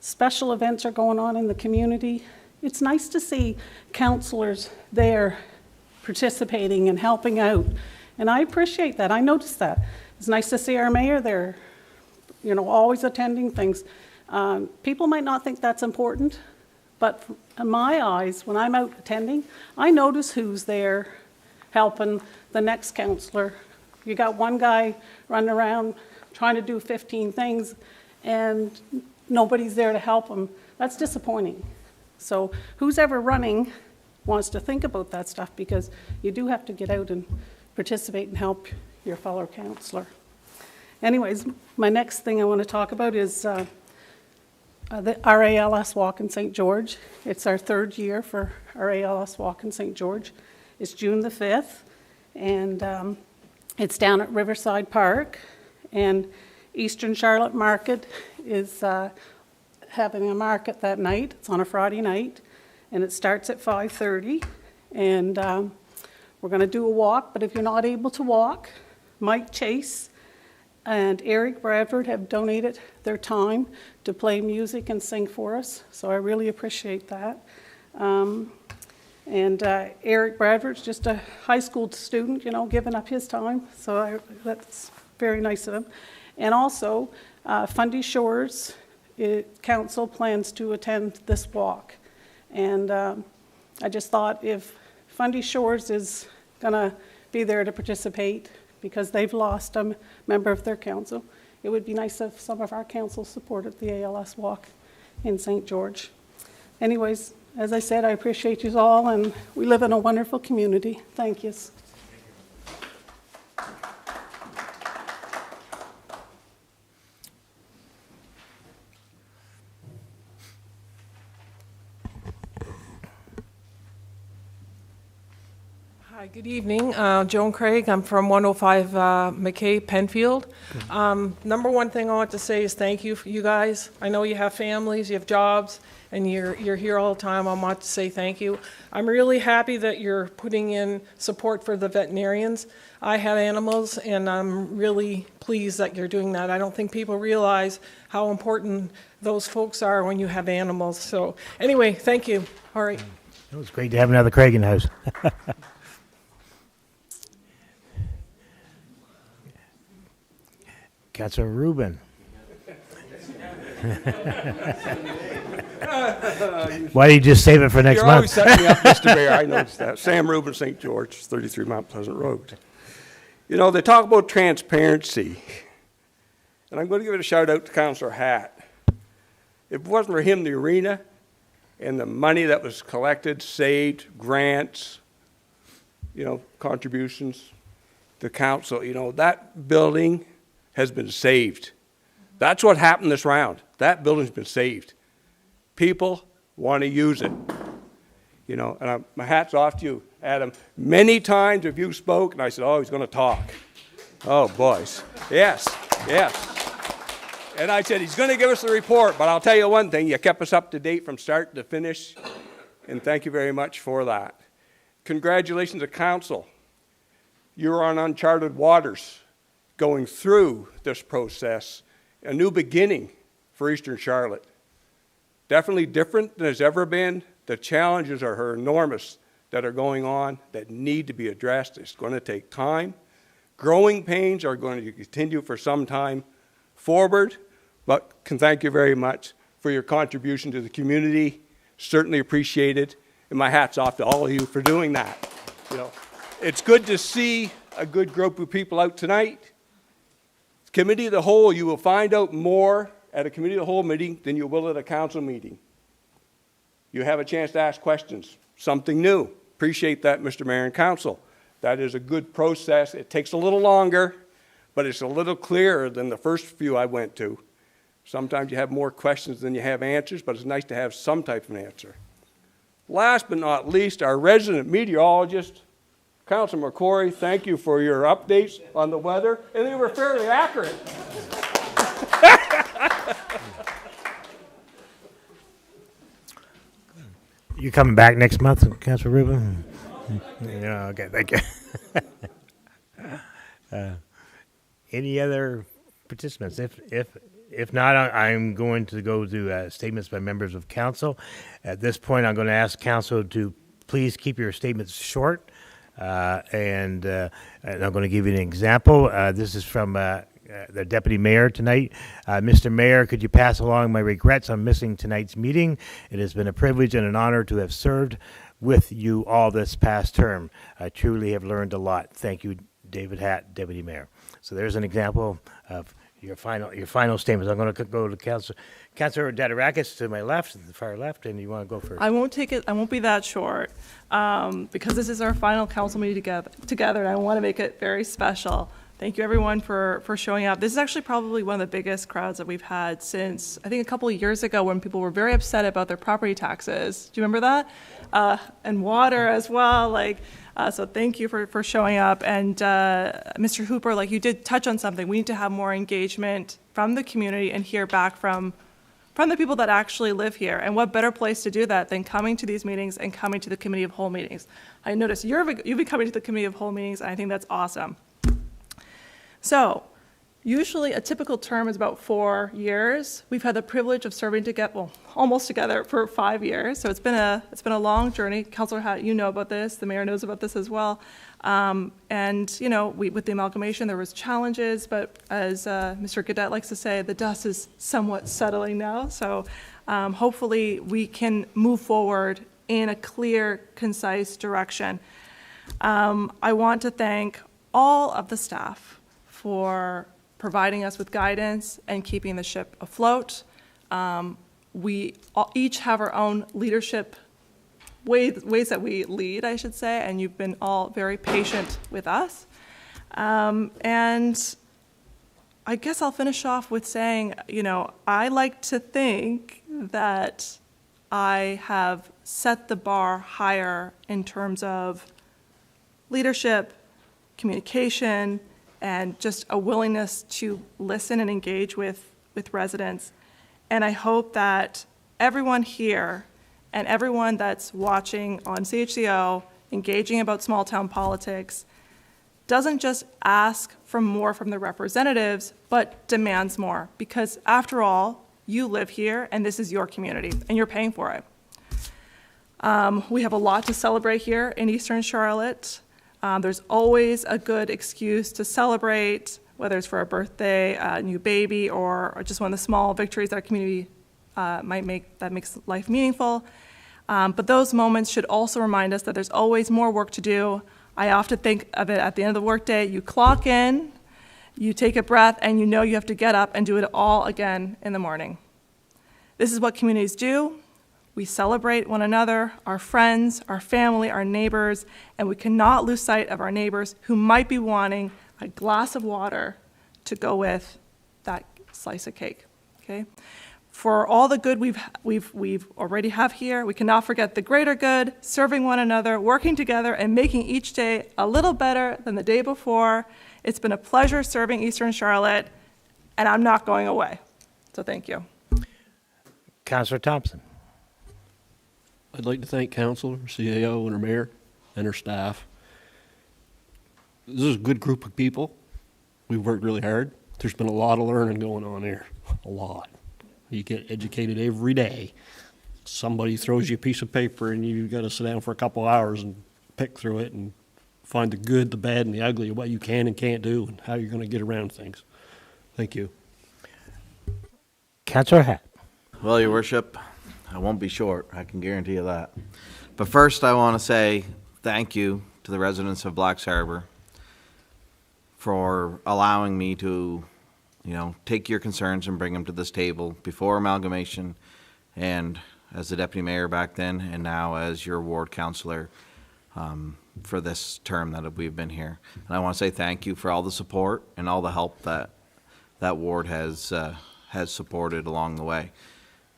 special events are going on in the community. It's nice to see councillors there participating and helping out. And I appreciate that. I noticed that. It's nice to see our mayor there, you know, always attending things. People might not think that's important, but in my eyes, when I'm out attending, I notice who's there helping the next councillor. You got one guy running around trying to do 15 things and nobody's there to help him. That's disappointing. So who's ever running wants to think about that stuff, because you do have to get out and participate and help your fellow councillor. Anyways, my next thing I want to talk about is the RALS Walk in St. George. It's our third year for RALS Walk in St. George. It's June the 5th, and it's down at Riverside Park, and Eastern Charlotte Market is having a market that night. It's on a Friday night, and it starts at 5:30, and we're going to do a walk, but if you're not able to walk, Mike Chase and Eric Bradford have donated their time to play music and sing for us, so I really appreciate that. Eric Bradford's just a high school student, you know, giving up his time, so that's very nice of him. And also, Fundy Shores Council plans to attend this walk. And I just thought if Fundy Shores is going to be there to participate because they've lost a member of their council, it would be nice if some of our council supported the ALS walk in St. George. Anyways, as I said, I appreciate you all, and we live in a wonderful community. Thank you. Hi, good evening. Joan Craig. I'm from 105 McKay, Penfield. Number one thing I want to say is thank you for you guys. I know you have families, you have jobs, and you're here all the time. I want to say thank you. I'm really happy that you're putting in support for the veterinarians. I have animals, and I'm really pleased that you're doing that. I don't think people realize how important those folks are when you have animals. So anyway, thank you. All right. It was great to have another Craig in the house. Councilor Rubin. Why do you just save it for next month? You're always setting me up, Mr. Mayor. I noticed that. Sam Rubin, St. George, 33 Mount Pleasant Road. You know, they talk about transparency, and I'm going to give it a shout out to Councilor Hatt. If it wasn't for him, the arena and the money that was collected, saved, grants, you know, contributions, the council, you know, that building has been saved. That's what happened this round. That building's been saved. People want to use it. You know, and my hat's off to you, Adam. Many times have you spoke, and I said, oh, he's going to talk. Oh, boys. Yes, yes. And I said, he's going to give us the report, but I'll tell you one thing, you kept us up to date from start to finish, and thank you very much for that. Congratulations to council. You're on uncharted waters going through this process, a new beginning for Eastern Charlotte. Definitely different than it's ever been. The challenges are enormous that are going on that need to be addressed. It's going to take time. Growing pains are going to continue for some time forward, but can thank you very much for your contribution to the community. Certainly appreciated, and my hat's off to all of you for doing that. You know, it's good to see a good group of people out tonight. Committee of the whole, you will find out more at a committee of the whole meeting than you will at a council meeting. You have a chance to ask questions, something new. Appreciate that, Mr. Mayor and Council. That is a good process. It takes a little longer, but it's a little clearer than the first few I went to. Sometimes you have more questions than you have answers, but it's nice to have some type of an answer. Last but not least, our resident meteorologist, Councilor McCrory, thank you for your updates on the weather, and they were fairly accurate. You coming back next month, Councilor Rubin? Yeah, okay, thank you. Any other participants? If not, I'm going to go to statements by members of council. At this point, I'm going to ask council to please keep your statements short, and I'm going to give you an example. This is from the deputy mayor tonight. Mr. Mayor, could you pass along my regrets on missing tonight's meeting? It has been a privilege and an honor to have served with you all this past term. I truly have learned a lot. Thank you, David Hatt, deputy mayor. So there's an example of your final statements. I'm going to go to Councilor Dadarakis to my left, the far left, and you want to go first. I won't be that short, because this is our final council meeting together, and I want to make it very special. Thank you, everyone, for showing up. This is actually probably one of the biggest crowds that we've had since, I think, a couple of years ago when people were very upset about their property taxes. Do you remember that? And water as well. So thank you for showing up. And Mr. Hooper, you did touch on something. We need to have more engagement from the community and hear back from the people that actually live here. And what better place to do that than coming to these meetings and coming to the Committee of Whole meetings. I noticed you'll be coming to the Committee of Whole meetings, and I think that's awesome. So, usually a typical term is about 4 years. We've had the privilege of serving almost together for 5 years. So it's been a long journey. Councilor Hatt, you know about this. The mayor knows about this as well. And with the amalgamation, there was challenges, but as Mr. Gaudette likes to say, the dust is somewhat settling now. So hopefully we can move forward in a clear, concise direction. I want to thank all of the staff for providing us with guidance and keeping the ship afloat. We each have our own leadership ways that we lead, I should say, and you've been all very patient with us. And I guess I'll finish off with saying, I like to think that I have set the bar higher in terms of leadership, communication, and just a willingness to listen and engage with residents. And I hope that everyone here and everyone that's watching on CHCO, engaging about small town politics, doesn't just ask for more from the representatives, but demands more. Because after all, you live here and this is your community and you're paying for it. We have a lot to celebrate here in Eastern Charlotte. There's always a good excuse to celebrate, whether it's for a birthday, a new baby, or just one of the small victories that our community might make that makes life meaningful. But those moments should also remind us that there's always more work to do. I often think of it at the end of the workday. You clock in, you take a breath, and you know you have to get up and do it all again in the morning. This is what communities do. We celebrate one another, our friends, our family, our neighbors, and we cannot lose sight of our neighbors who might be wanting a glass of water to go with that slice of cake, okay? For all the good we've already have here, we cannot forget the greater good, serving one another, working together, and making each day a little better than the day before. It's been a pleasure serving Eastern Charlotte, and I'm not going away. So thank you. Councilor Thompson. I'd like to thank Councilor, CAO, and her mayor, and her staff. This is a good group of people. We've worked really hard. There's been a lot of learning going on here, a lot. You get educated every day. Somebody throws you a piece of paper and you've got to sit down for a couple hours and pick through it and find the good, the bad, and the ugly of what you can and can't do and how you're going to get around things. Thank you. Councilor Hatt. Well, Your Worship, I won't be short, I can guarantee you that. But first, I want to say thank you to the residents of Blacks Harbor for allowing me to, take your concerns and bring them to this table before amalgamation, and as the deputy mayor back then, and now as your ward councillor for this term that we've been here. And I want to say thank you for all the support and all the help that ward has supported along the way.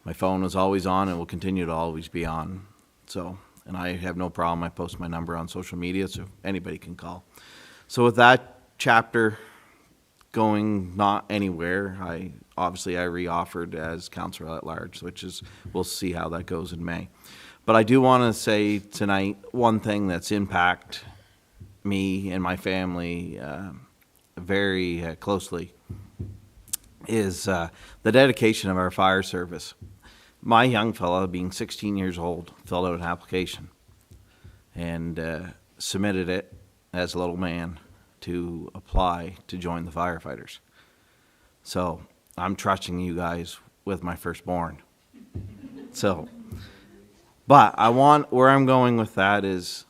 My phone was always on and will continue to always be on. So, and I have no problem. I post my number on social media, so anybody can call. So with that chapter going not anywhere, I re-offered as councillor at large, which is, we'll see how that goes in May. But I do want to say tonight, one thing that's impacted me and my family very closely is the dedication of our fire service. My young fella, being 16 years old, filled out an application and submitted it as a little man to apply to join the firefighters. So I'm trusting you guys with my firstborn. So, but where I'm going with that is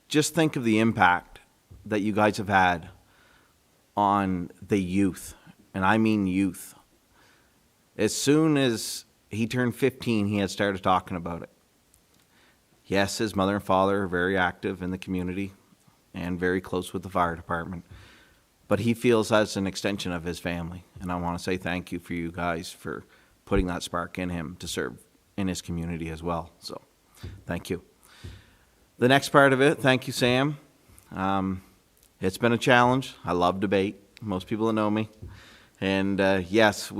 just think of the impact that you guys have had on the youth, and I mean youth. As soon as he turned 15, he had started talking about it. Yes, his mother and father are very active in the community and very close with the fire department, but he feels that's an extension of his family, and I want to say thank you for you guys for putting that spark in him to serve in his community as well. So thank you. The next part of it, thank you, Sam. It's been a challenge. I love debate. Most people that know me. And yes,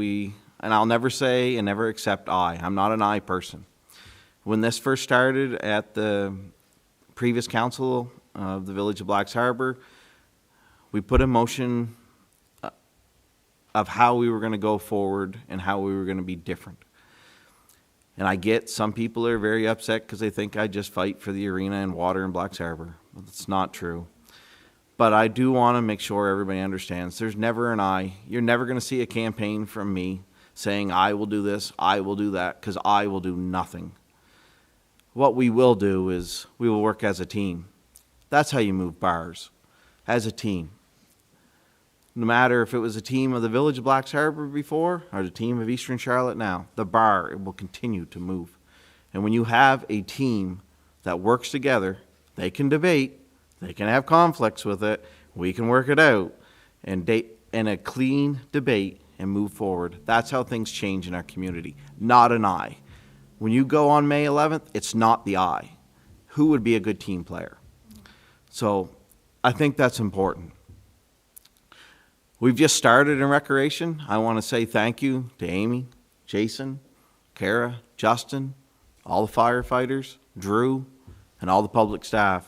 and I'll never say and never accept I. I'm not an I person. When this first started at the previous council of the Village of Blacks Harbor, we put in motion of how we were going to go forward and how we were going to be different. And I get some people are very upset because they think I just fight for the arena and water in Blacks Harbor. Well, that's not true. But I do want to make sure everybody understands there's never an I. You're never going to see a campaign from me saying I will do this, I will do that, because I will do nothing. What we will do is we will work as a team. That's how you move bars, as a team. No matter if it was a team of the Village of Blacks Harbor before or the team of Eastern Charlotte now, the bar it will continue to move. And when you have a team that works together, they can debate, they can have conflicts with it, we can work it out, and in a clean debate and move forward. That's how things change in our community, not an I. When you go on May 11th, it's not the I. Who would be a good team player? So I think that's important. We've just started in recreation. I want to say thank you to Amy, Jason, Kara, Justin, all the firefighters, Drew, and all the public staff,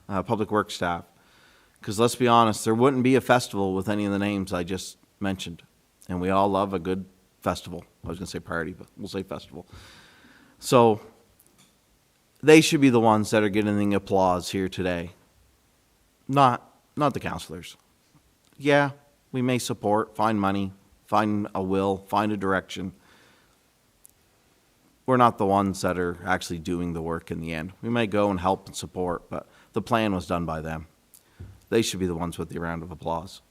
public works staff. Because let's be honest, there wouldn't be a festival with any of the names I just mentioned. And we all love a good festival. I was going to say party, but we'll say festival. So they should be the ones that are getting the applause here today. Not the councillors. Yeah, we may support, find money, find a will, find a direction. We're not the ones that are actually doing the work in the end. We may go and help and support, but the plan was done by them. They should be the ones with the round of applause.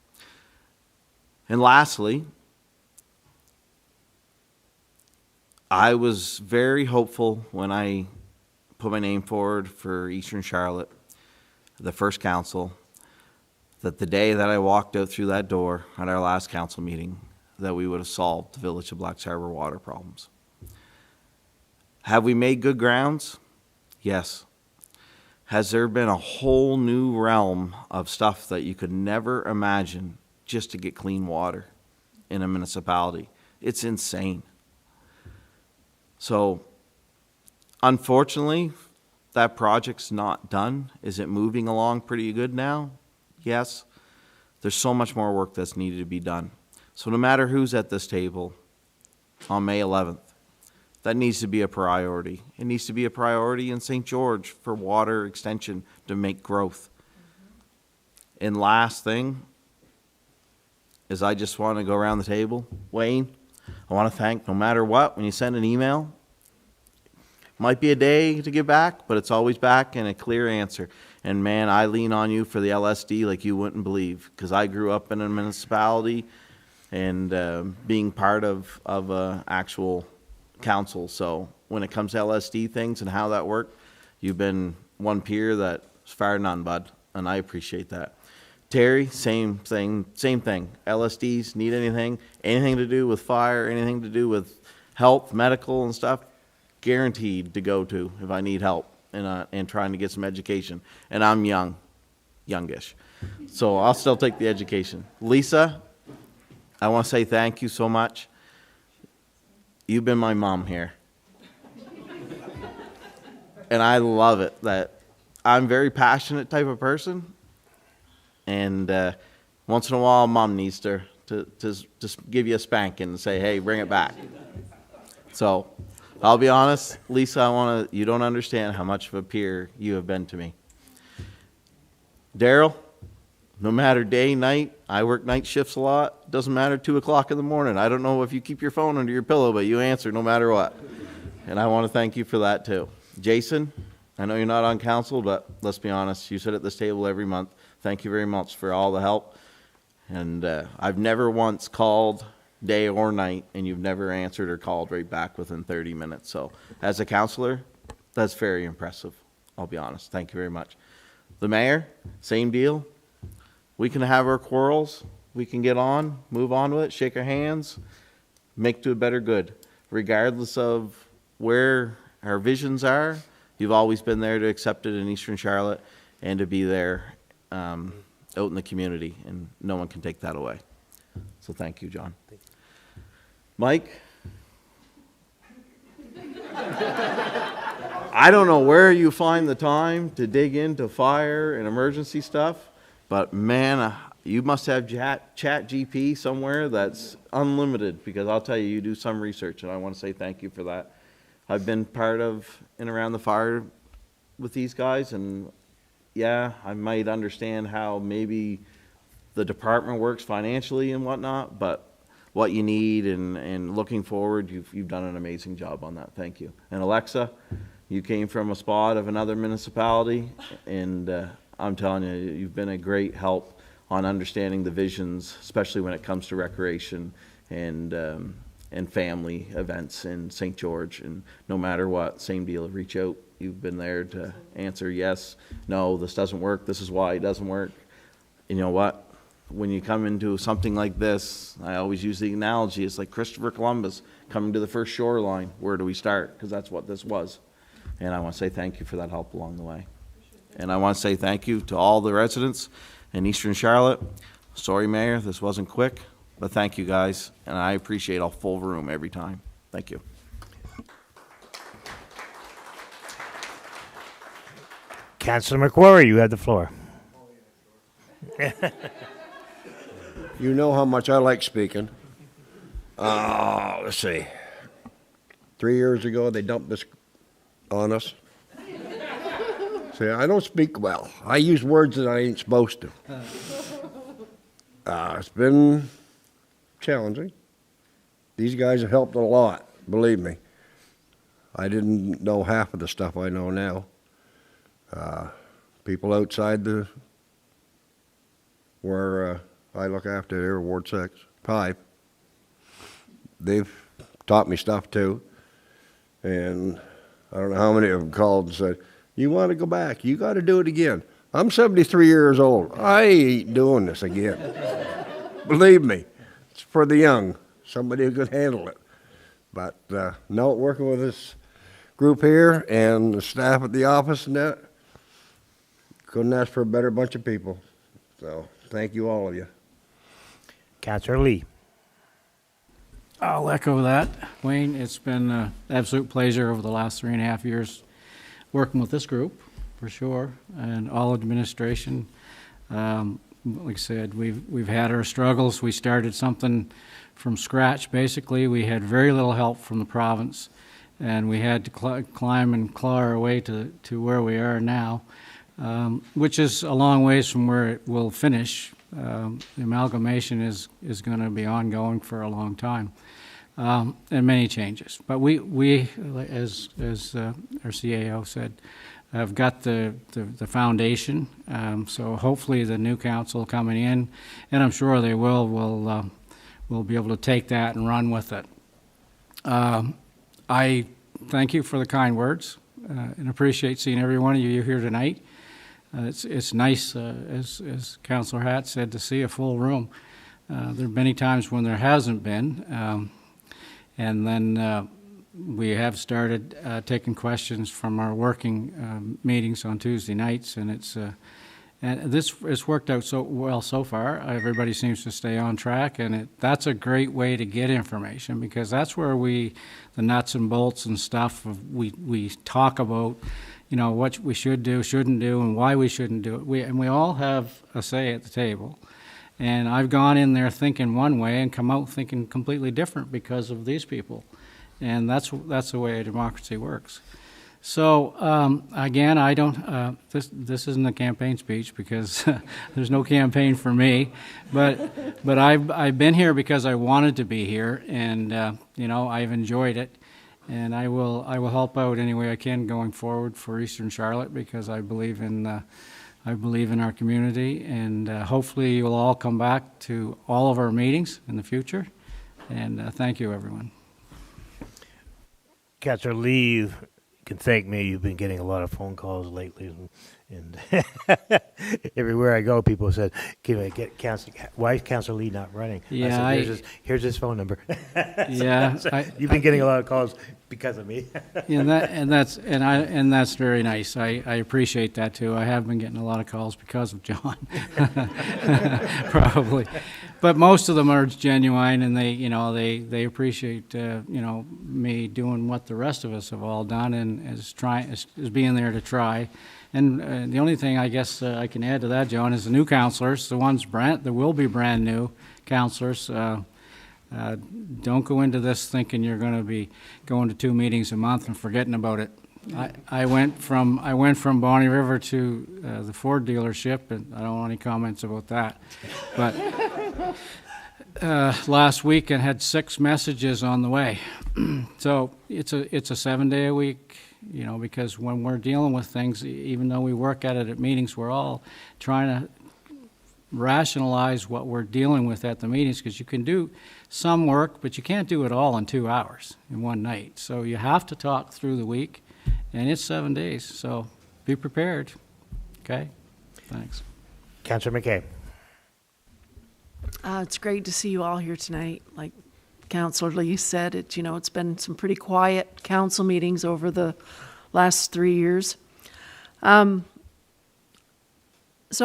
And lastly, I was very hopeful when I put my name forward for Eastern Charlotte, the first council, that the day that I walked out through that door at our last council meeting, that we would have solved the Village of Blacks Harbor water problems. Have we made good grounds? Yes. Has there been a whole new realm of stuff that you could never imagine just to get clean water in a municipality? It's insane. So, unfortunately, that project's not done. Is it moving along pretty good now? Yes. There's so much more work that's needed to be done. So no matter who's at this table on May 11th, that needs to be a priority. It needs to be a priority in St. George for water extension to make growth. And last thing is I just want to go around the table. Wayne, I want to thank, no matter what, when you send an email, might be a day to get back, but it's always back and a clear answer. And man, I lean on you for the LSD like you wouldn't believe, because I grew up in a municipality and being part of a actual council. So when it comes to LSD things and how that worked, you've been one peer that's far none, bud, and I appreciate that. Terry, same thing. LSDs, need anything to do with fire, anything to do with health, medical and stuff, guaranteed to go to if I need help. and trying to get some education. And I'm youngish. So I'll still take the education. Lisa, I want to say thank you so much. You've been my mom here. And I love it that I'm a very passionate type of person. And once in a while, mom needs to just give you a spanking and say, hey, bring it back. So I'll be honest, Lisa, you don't understand how much of a peer you have been to me. Daryl, no matter day, night, I work night shifts a lot. Doesn't matter, 2 o'clock in the morning. I don't know if you keep your phone under your pillow, but you answer no matter what. And I want to thank you for that too. Jason, I know you're not on council, but let's be honest, you sit at this table every month. Thank you very much for all the help. And I've never once called day or night, and you've never answered or called right back within 30 minutes. So as a councillor, that's very impressive. I'll be honest. Thank you very much. The mayor, same deal. We can have our quarrels. We can get on, move on with it, shake our hands, make to a better good. Regardless of where our visions are, you've always been there to accept it in Eastern Charlotte and to be there out in the community, and no one can take that away. So thank you, John. Mike? I don't know where you find the time to dig into fire and emergency stuff, but man, you must have chat GP somewhere that's unlimited, because I'll tell you, you do some research, and I want to say thank you for that. I've been part of and around the fire with these guys, and yeah, I might understand how maybe the department works financially and whatnot, but what you need and looking forward, you've done an amazing job on that. Thank you. And Alexa, you came from a spot of another municipality, and I'm telling you, you've been a great help on understanding the visions, especially when it comes to recreation and family events in St. George. And no matter what, same deal, reach out. You've been there to answer yes, no, this doesn't work, this is why it doesn't work. You know what? When you come into something like this, I always use the analogy, it's like Christopher Columbus coming to the first shoreline. Where do we start? Because that's what this was. And I want to say thank you for that help along the way. And I want to say thank you to all the residents in Eastern Charlotte. Sorry, Mayor, this wasn't quick, but thank you guys. And I appreciate a full room every time. Thank you. Councillor McQuarrie, you have the floor. You know how much I like speaking. Let's see. 3 years ago, they dumped this on us. See, I don't speak well. I use words that I ain't supposed to. It's been challenging. These guys have helped a lot, believe me. I didn't know half of the stuff I know now. People outside where I look after there, Ward 6, Pipe, they've taught me stuff too. And I don't know how many of them called and said, you want to go back, you got to do it again. I'm 73 years old. I ain't doing this again. Believe me, it's for the young, somebody who can handle it. But no, working with this group here and the staff at the office and that, couldn't ask for a better bunch of people. So thank you, all of you. Councillor Lee. I'll echo that, Wayne. It's been an absolute pleasure over the last 3.5 years working with this group, for sure, and all administration. Like I said, we've had our struggles. We started something from scratch, basically. We had very little help from the province, and we had to climb and claw our way to where we are now, which is a long ways from where it will finish. The amalgamation is going to be ongoing for a long time, and many changes. But we as our CAO said, have got the foundation. So hopefully the new council coming in, and I'm sure they will be able to take that and run with it. I thank you for the kind words and appreciate seeing every one of you here tonight. It's nice, as Councillor Hatt said, to see a full room. There are many times when there hasn't been, and then we have started taking questions from our working meetings on Tuesday nights, and and this has worked out so well so far. Everybody seems to stay on track, and that's a great way to get information, because that's where the nuts and bolts and stuff we talk about, what we should do, shouldn't do, and why we shouldn't do it. We all have a say at the table. And I've gone in there thinking one way and come out thinking completely different because of these people. And that's the way a democracy works. So again, I don't. This isn't a campaign speech, because there's no campaign for me. But I've been here because I wanted to be here, and I've enjoyed it, and I will help out any way I can going forward for Eastern Charlotte, because I believe in our community, and hopefully you'll all come back to all of our meetings in the future. And thank you, everyone. Councillor Lee can thank me. You've been getting a lot of phone calls lately, and everywhere I go, people said, "Can I get why is Councillor Lee not running?" Yeah, I said, here's his phone number. Yeah, you've been getting a lot of calls because of me. Yeah, that's very nice. I appreciate that too. I have been getting a lot of calls because of John, probably, but most of them are genuine, and they appreciate me doing what the rest of us have all done, and is being there to try. And the only thing I guess I can add to that, John, is the new councillors, there will be brand new councillors. Don't go into this thinking you're going to be going to 2 meetings a month and forgetting about it. I went from Bonnie River to the Ford dealership, and I don't want any comments about that. But last week I had 6 messages on the way. So it's a 7-day-a-week. Because when we're dealing with things, even though we work at it at meetings, we're all trying to rationalize what we're dealing with at the meetings, because you can do some work, but you can't do it all in 2 hours in one night. So you have to talk through the week, and it's 7 days. So be prepared. Okay? Thanks. Councillor McKay. It's great to see you all here tonight. Like Councillor Lee said, it's been some pretty quiet council meetings over the last 3 years. So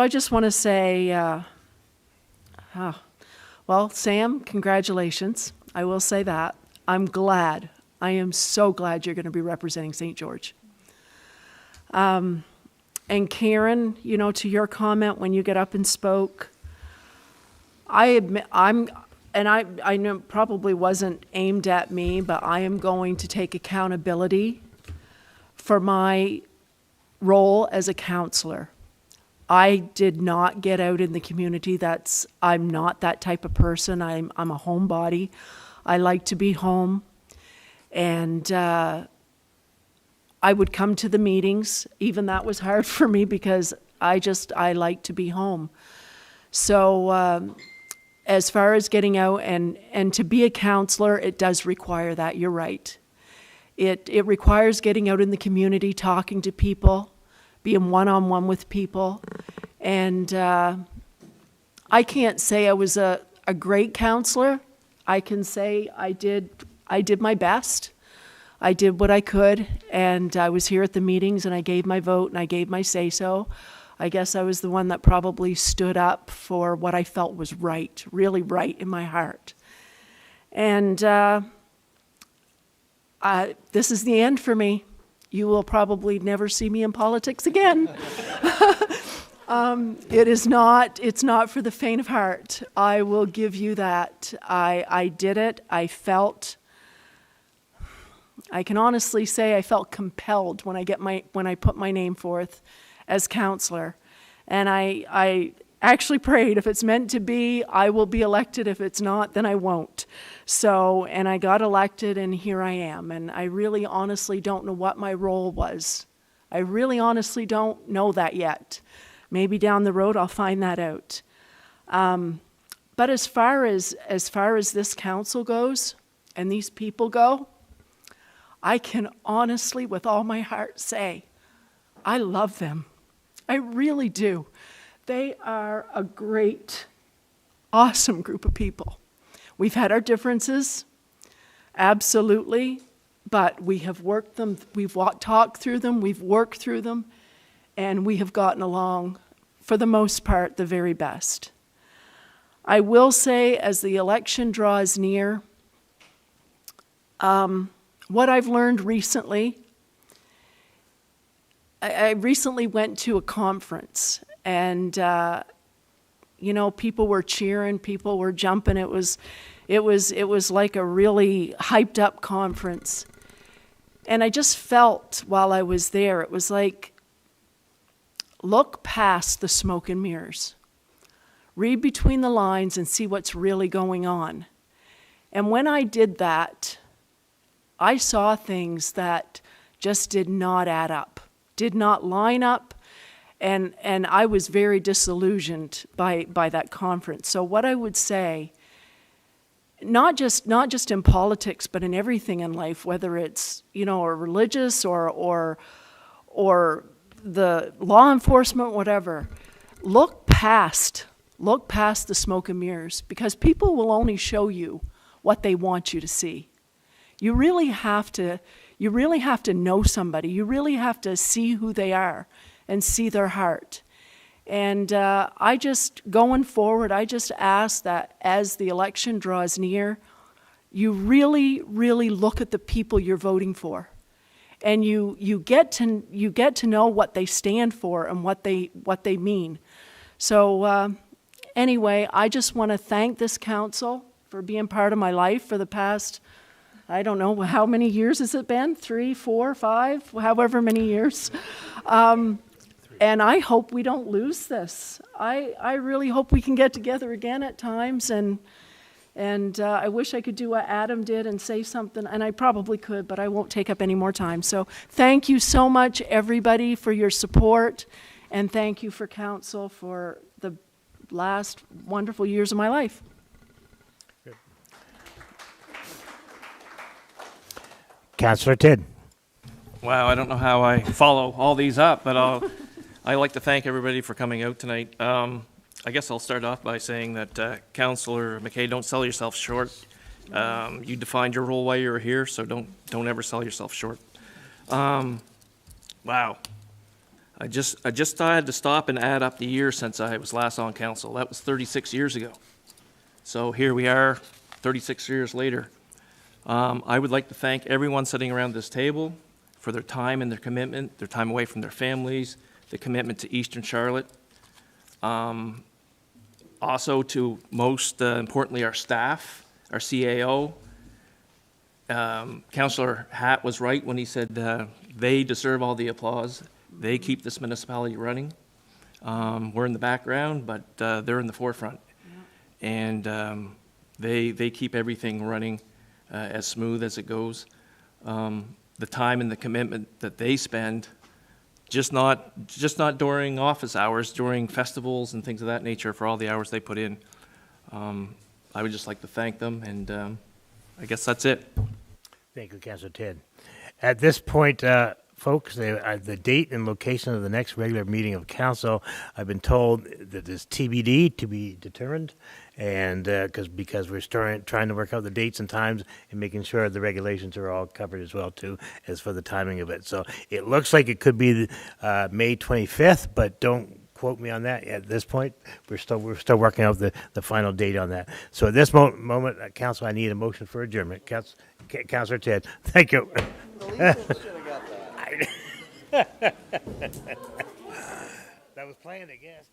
I just want to say, well, Sam, congratulations. I will say that. I'm glad. I am so glad you're going to be representing St. George. And Karen, to your comment when you get up and spoke, I admit, I know it probably wasn't aimed at me, but I am going to take accountability for my role as a counselor. I did not get out in the community. I'm not that type of person. I'm a homebody. I like to be home. And I would come to the meetings. Even that was hard for me, because I like to be home. So as far as getting out and to be a counselor, it does require that. You're right. It requires getting out in the community, talking to people, being one-on-one with people. And I can't say I was a great counselor. I can say I did my best. I did what I could, and I was here at the meetings, and I gave my vote, and I gave my say-so. I guess I was the one that probably stood up for what I felt was right, really right in my heart. And this is the end for me. You will probably never see me in politics again. It's not for the faint of heart. I will give you that. I did it. I can honestly say I felt compelled when I put my name forth as counselor. And I actually prayed, if it's meant to be, I will be elected. If it's not, then I won't. So, and I got elected, and here I am. And I really honestly don't know what my role was. I really honestly don't know that yet. Maybe down the road I'll find that out. But as far as this council goes, and these people go, I can honestly, with all my heart, say, I love them. I really do. They are a great, awesome group of people. We've had our differences, absolutely, but we have worked them, talked through them, we've worked through them, and we have gotten along, for the most part, the very best. I will say, as the election draws near, what I've learned recently, I recently went to a conference, and people were cheering, people were jumping. It was like a really hyped up conference. And I just felt while I was there, it was like, look past the smoke and mirrors. Read between the lines and see what's really going on. And when I did that, I saw things that just did not add up, did not line up, and I was very disillusioned by that conference. So what I would say, not just in politics, but in everything in life, whether it's, or religious or the law enforcement, whatever, look past the smoke and mirrors, because people will only show you what they want you to see. You really have to know somebody. You really have to see who they are and see their heart. And going forward, I just ask that as the election draws near, you really, really look at the people you're voting for. And you get to know what they stand for and what they mean. So anyway, I just want to thank this council for being part of my life for the past, I don't know, how many years has it been? 3, 4, 5, however many years. And I hope we don't lose this. I really hope we can get together again at times, and I wish I could do what Adam did and say something, and I probably could, but I won't take up any more time. So thank you so much, everybody, for your support, and thank you for council for the last wonderful years of my life. Councillor Tidd. Wow, I don't know how I follow all these up, but I'd like to thank everybody for coming out tonight. I guess I'll start off by saying that Councillor McKay, don't sell yourself short. You defined your role while you were here, so don't ever sell yourself short. Wow. I just had to stop and add up the years since I was last on council. That was 36 years ago. So here we are, 36 years later. I would like to thank everyone sitting around this table for their time and their commitment, their time away from their families, the commitment to Eastern Charlotte. Also to most importantly, our staff, our CAO. Councillor Hatt was right when he said they deserve all the applause. They keep this municipality running. We're in the background, but they're in the forefront. Yeah. And they keep everything running as smooth as it goes. The time and the commitment that they spend, just not during office hours, during festivals and things of that nature, for all the hours they put in. I would just like to thank them, and I guess that's it. Thank you, Councillor Tidd. At this point, folks, the date and location of the next regular meeting of council, I've been told that is TBD, to be determined, and because we're trying to work out the dates and times and making sure the regulations are all covered as well too, as for the timing of it. So it looks like it could be May 25th, but don't quote me on that at this point. We're still working out the final date on that. So at this moment, council, I need a motion for adjournment. Councillor Tidd, thank you. That was planned, I guess.